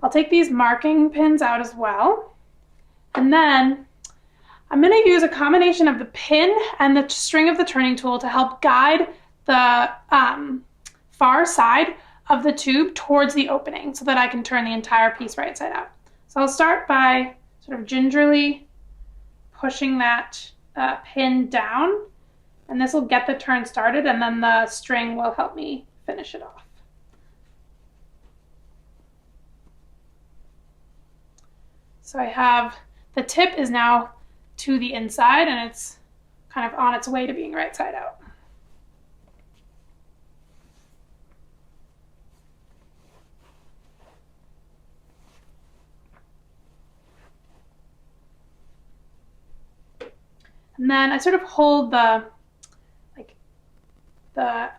S2: I'll take these marking pins out as well. And then I'm going to use a combination of the pin and the string of the turning tool to help guide the far side of the tube towards the opening so that I can turn the entire piece right side out. So I'll start by sort of gingerly pushing that pin down, and this will get the turn started, and then the string will help me finish it off. So I have the tip is now to the inside, and it's kind of on its way to being right side out. And then I sort of hold the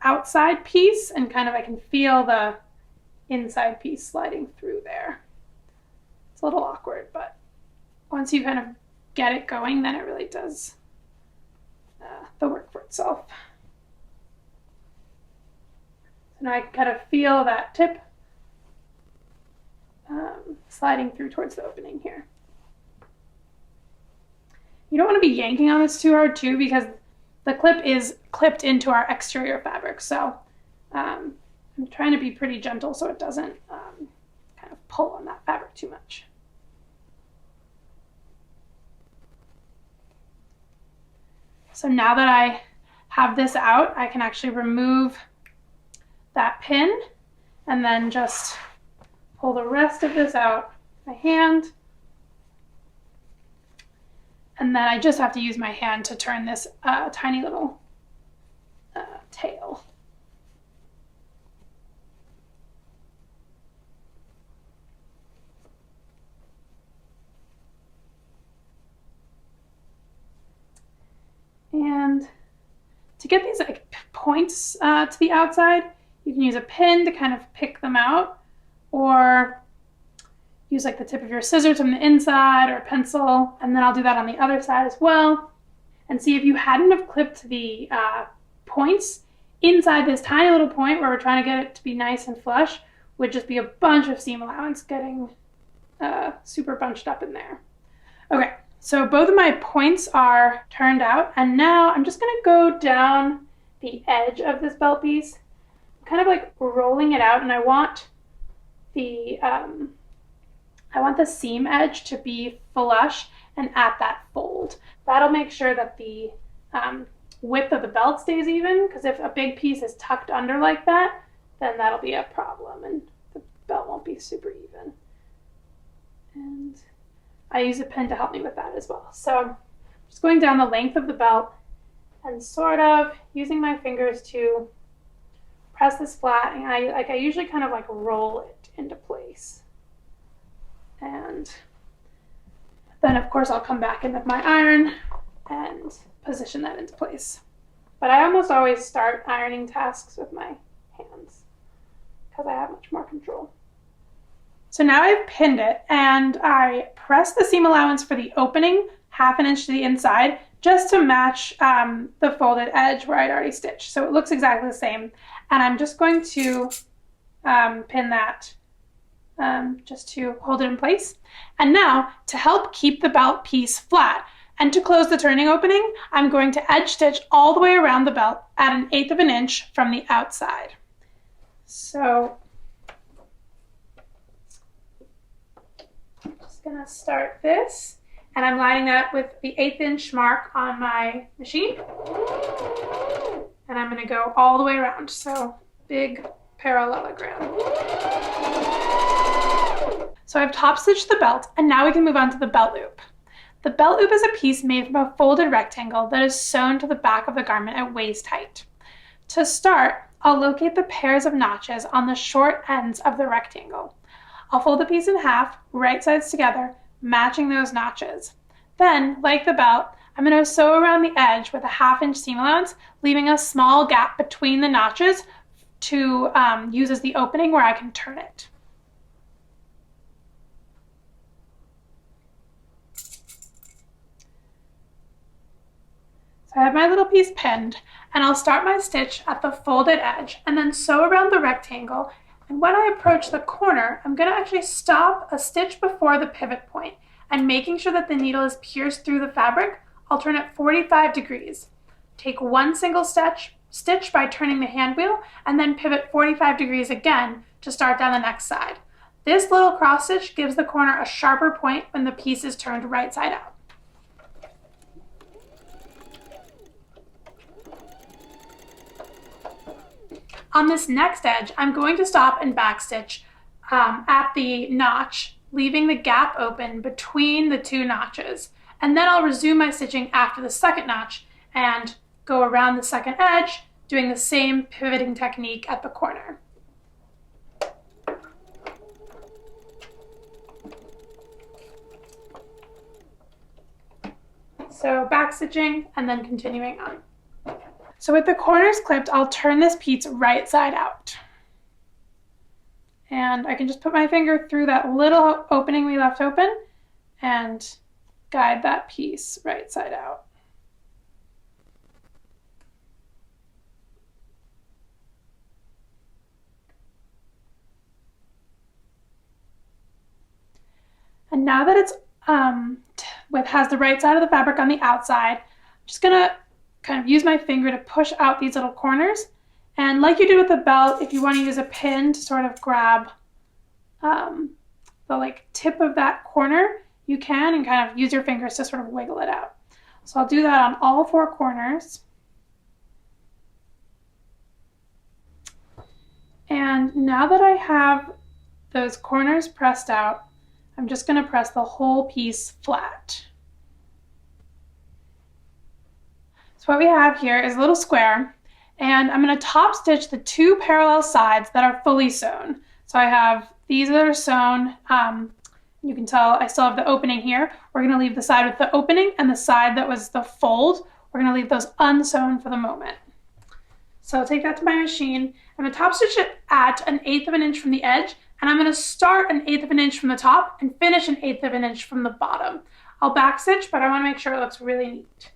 S2: outside piece and kind of I can feel the inside piece sliding through there. It's a little awkward, but once you kind of get it going, then it really does the work for itself. So now I can kind of feel that tip sliding through towards the opening here. You don't want to be yanking on this too hard too, because the clip is clipped into our exterior fabric. So I'm trying to be pretty gentle so it doesn't kind of pull on that fabric too much. So now that I have this out, I can actually remove that pin and then just pull the rest of this out by hand. And then I just have to use my hand to turn this tiny little tail. And to get these like points to the outside, you can use a pin to kind of pick them out, or use like the tip of your scissors from the inside, or a pencil, and then I'll do that on the other side as well. And see, if you hadn't have clipped the points inside this tiny little point where we're trying to get it to be nice and flush, would just be a bunch of seam allowance getting super bunched up in there. Okay, so both of my points are turned out, and now I'm just gonna go down the edge of this belt piece, kind of like rolling it out, and I want the seam edge to be flush and at that fold. That'll make sure that the width of the belt stays even, because if a big piece is tucked under like that, then that'll be a problem and the belt won't be super even. And I use a pin to help me with that as well. So I'm just going down the length of the belt and sort of using my fingers to press this flat, and I usually kind of like roll it into place. And then of course I'll come back in with my iron and position that into place. But I almost always start ironing tasks with my hands because I have much more control. So now I've pinned it, and I press the seam allowance for the opening 1/2 inch to the inside just to match the folded edge where I'd already stitched. So it looks exactly the same. And I'm just going to pin that just to hold it in place. And now, to help keep the belt piece flat and to close the turning opening, I'm going to edge stitch all the way around the belt at 1/8 of an inch from the outside. So I'm just gonna start this, and I'm lining that with the 1/8 inch mark on my machine. And I'm gonna go all the way around, so big parallelogram. So I've top stitched the belt, and now we can move on to the belt loop. The belt loop is a piece made from a folded rectangle that is sewn to the back of the garment at waist height. To start, I'll locate the pairs of notches on the short ends of the rectangle. I'll fold the piece in half, right sides together, matching those notches. Then, like the belt, I'm going to sew around the edge with a 1/2 inch seam allowance, leaving a small gap between the notches to use as the opening where I can turn it. So I have my little piece pinned, and I'll start my stitch at the folded edge and then sew around the rectangle. And when I approach the corner, I'm going to actually stop a stitch before the pivot point, and making sure that the needle is pierced through the fabric, I'll turn it 45 degrees. Take one single stitch by turning the hand wheel, and then pivot 45 degrees again to start down the next side. This little cross stitch gives the corner a sharper point when the piece is turned right side out. On this next edge, I'm going to stop and backstitch at the notch, leaving the gap open between the two notches. And then I'll resume my stitching after the second notch and go around the second edge, doing the same pivoting technique at the corner. So backstitching and then continuing on. So with the corners clipped, I'll turn this piece right side out. And I can just put my finger through that little opening we left open and guide that piece right side out. And now that it's has the right side of the fabric on the outside. I'm just gonna kind of use my finger to push out these little corners. And like you did with the belt, if you want to use a pin to sort of grab the like tip of that corner, you can, and kind of use your fingers to sort of wiggle it out. So I'll do that on all 4 corners. And now that I have those corners pressed out, I'm just going to press the whole piece flat. So what we have here is a little square, and I'm going to top stitch the 2 parallel sides that are fully sewn. So I have these that are sewn. You can tell I still have the opening here. We're going to leave the side with the opening, and the side that was the fold, we're going to leave those unsewn for the moment. So I'll take that to my machine. I'm going to top stitch it at 1/8 of an inch from the edge, and I'm going to start 1/8 of an inch from the top and finish 1/8 of an inch from the bottom. I'll back stitch, but I want to make sure it looks really neat.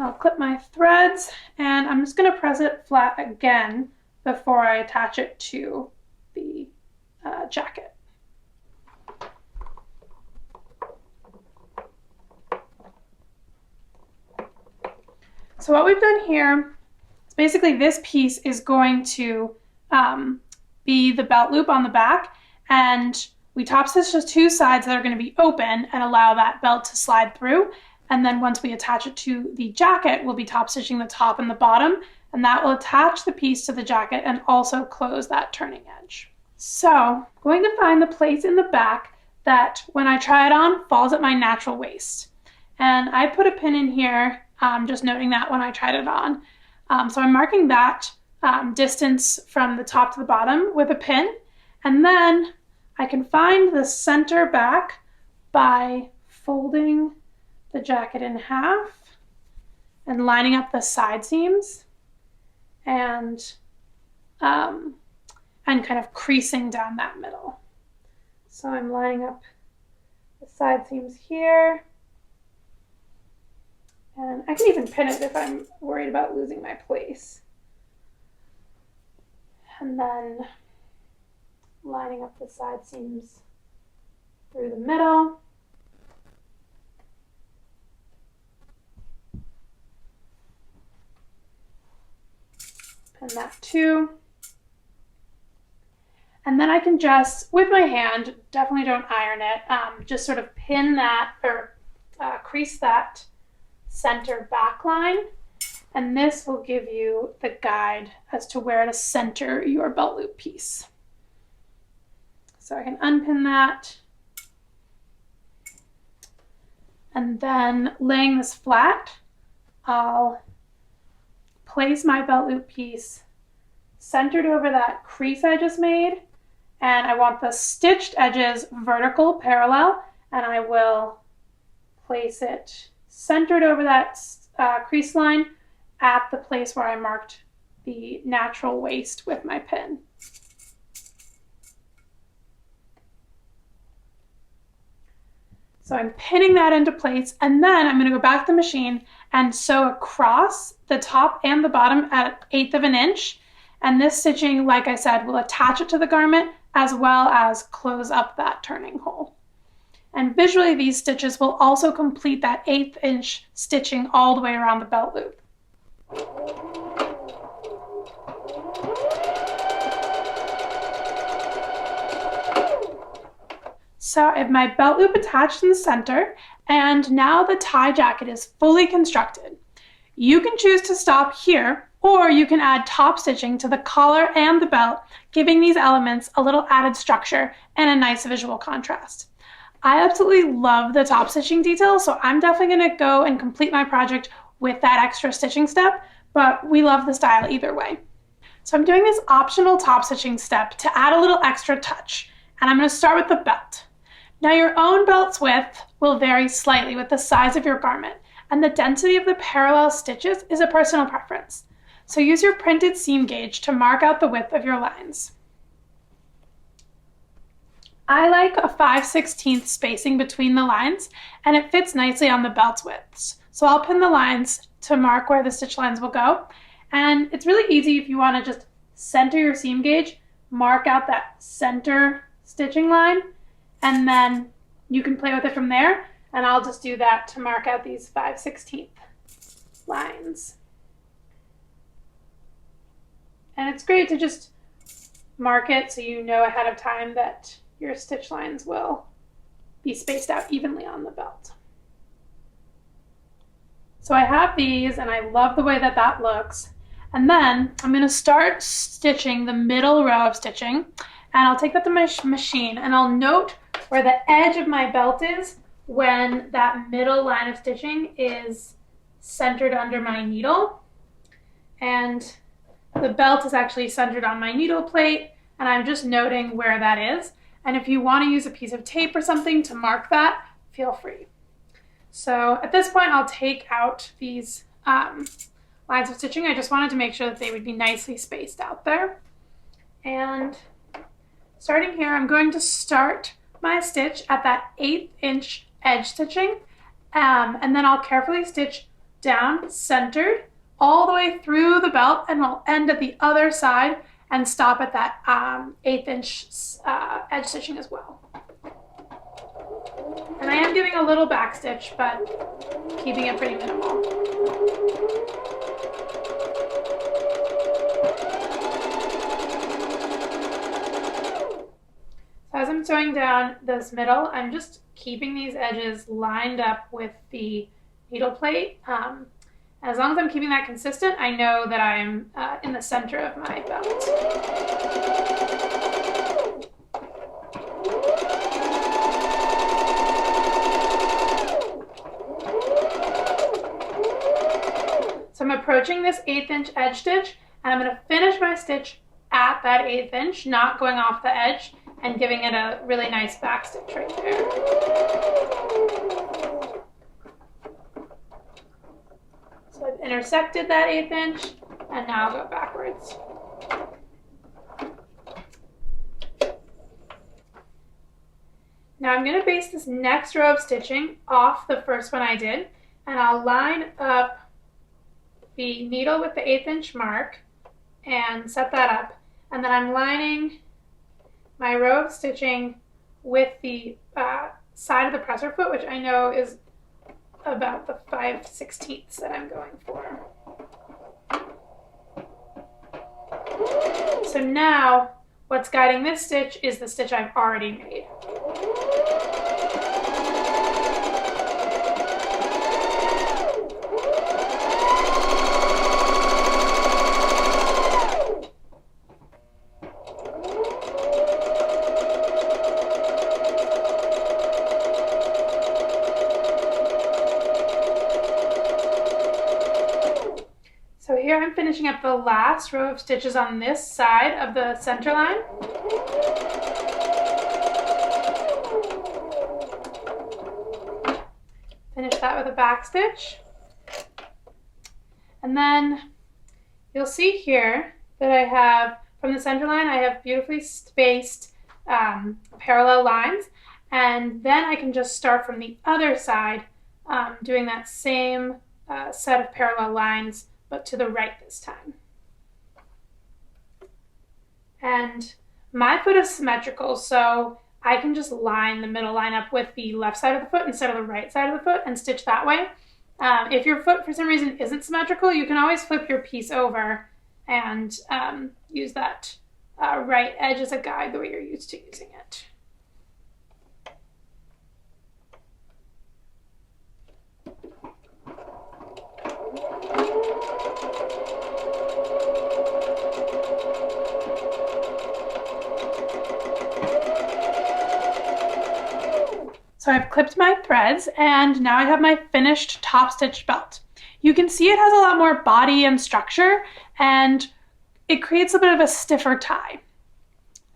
S2: I'll clip my threads, and I'm just going to press it flat again before I attach it to the jacket. So what we've done here is basically this piece is going to be the belt loop on the back, and we top stitch the 2 sides that are going to be open and allow that belt to slide through. And then once we attach it to the jacket, we'll be top stitching the top and the bottom, and that will attach the piece to the jacket and also close that turning edge. So I'm going to find the place in the back that when I try it on falls at my natural waist. And I put a pin in here, just noting that when I tried it on. So I'm marking that distance from the top to the bottom with a pin, and then I can find the center back by folding the jacket in half and lining up the side seams and kind of creasing down that middle. So I'm lining up the side seams here, and I can even pin it if I'm worried about losing my place. And then lining up the side seams through the middle. Pin that too. And then I can just, with my hand, definitely don't iron it, just sort of pin that or crease that center back line. And this will give you the guide as to where to center your belt loop piece. So I can unpin that. And then laying this flat, I'll place my belt loop piece centered over that crease I just made, and I want the stitched edges vertical parallel, and I will place it centered over that crease line at the place where I marked the natural waist with my pin. So I'm pinning that into place, and then I'm going to go back to the machine and sew across the top and the bottom at 1/8 of an inch. And this stitching, like I said, will attach it to the garment as well as close up that turning hole. And visually, these stitches will also complete that 1/8 inch stitching all the way around the belt loop. So I have my belt loop attached in the center, and now the tie jacket is fully constructed. You can choose to stop here, or you can add top stitching to the collar and the belt, giving these elements a little added structure and a nice visual contrast. I absolutely love the top stitching detail, so I'm definitely going to go and complete my project with that extra stitching step, but we love the style either way. So I'm doing this optional top stitching step to add a little extra touch, and I'm going to start with the belt. Now your own belt's width will vary slightly with the size of your garment, and the density of the parallel stitches is a personal preference. So use your printed seam gauge to mark out the width of your lines. I like a 5/16 spacing between the lines, and it fits nicely on the belt's widths. So I'll pin the lines to mark where the stitch lines will go. And it's really easy if you want to just center your seam gauge, mark out that center stitching line, and then you can play with it from there. And I'll just do that to mark out these 5/16 lines. And it's great to just mark it so you know ahead of time that your stitch lines will be spaced out evenly on the belt. So I have these and I love the way that that looks. And then I'm going to start stitching the middle row of stitching, and I'll take that to my machine and I'll note where the edge of my belt is when that middle line of stitching is centered under my needle. And the belt is actually centered on my needle plate, and I'm just noting where that is. And if you want to use a piece of tape or something to mark that, feel free. So at this point, I'll take out these lines of stitching. I just wanted to make sure that they would be nicely spaced out there. And starting here, I'm going to start my stitch at that 1/8 inch edge stitching, and then I'll carefully stitch down centered all the way through the belt, and I'll end at the other side and stop at that 1/8 inch edge stitching as well. And I am doing a little back stitch, but keeping it pretty minimal. So as I'm sewing down this middle, I'm just keeping these edges lined up with the needle plate. As long as I'm keeping that consistent, I know that I'm in the center of my belt. So I'm approaching this 1/8 inch edge stitch, and I'm going to finish my stitch at that 1/8 inch, not going off the edge, and giving it a really nice back stitch right there. So I've intersected that 1/8 inch, and now I'll go backwards. Now I'm going to base this next row of stitching off the first one I did, and I'll line up the needle with the 1/8 inch mark and set that up. And then I'm lining my row of stitching with the side of the presser foot, which I know is about the 5/16 that I'm going for. So now what's guiding this stitch is the stitch I've already made. So here I'm finishing up the last row of stitches on this side of the center line. Finish that with a back stitch. And then you'll see here that I have, from the center line, I have beautifully spaced parallel lines. And then I can just start from the other side, doing that same set of parallel lines, but to the right this time. And my foot is symmetrical, so I can just line the middle line up with the left side of the foot instead of the right side of the foot and stitch that way. If your foot for some reason isn't symmetrical, you can always flip your piece over and use that right edge as a guide the way you're used to using it. So I've clipped my threads, and now I have my finished top stitch belt. You can see it has a lot more body and structure, and it creates a bit of a stiffer tie.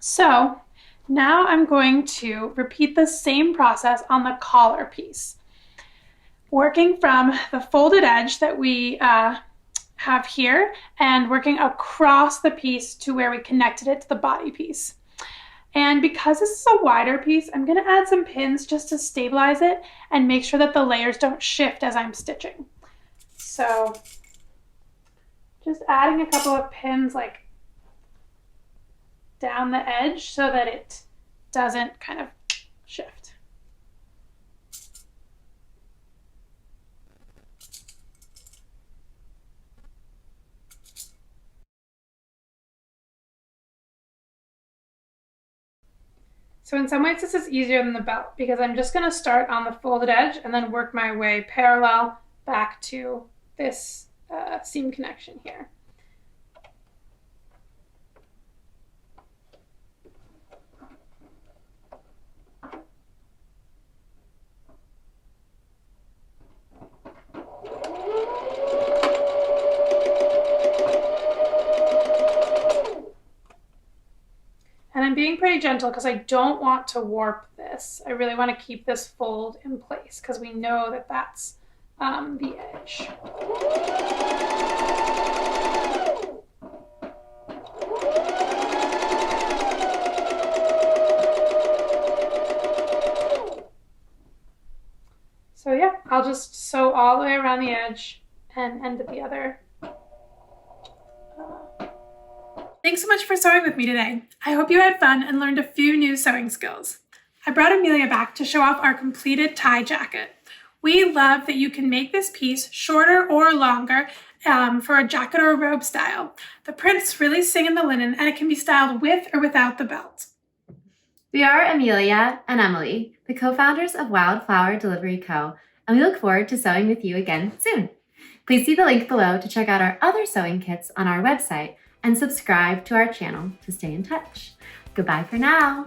S2: So now I'm going to repeat the same process on the collar piece, working from the folded edge that we have here and working across the piece to where we connected it to the body piece. And because this is a wider piece, I'm going to add some pins just to stabilize it and make sure that the layers don't shift as I'm stitching. So just adding a couple of pins like down the edge so that it doesn't kind of shift. So in some ways this is easier than the belt because I'm just going to start on the folded edge and then work my way parallel back to this seam connection here. And I'm being pretty gentle because I don't want to warp this. I really want to keep this fold in place because we know that that's the edge. So yeah, I'll just sew all the way around the edge and end at the other. Thanks so much for sewing with me today. I hope you had fun and learned a few new sewing skills. I brought Amelia back to show off our completed tie jacket. We love that you can make this piece shorter or longer for a jacket or a robe style. The prints really sing in the linen and it can be styled with or without the belt.
S1: We are Amelia and Emily, the co-founders of Wildflower Delivery Co, and we look forward to sewing with you again soon. Please see the link below to check out our other sewing kits on our website and subscribe to our channel to stay in touch. Goodbye for now.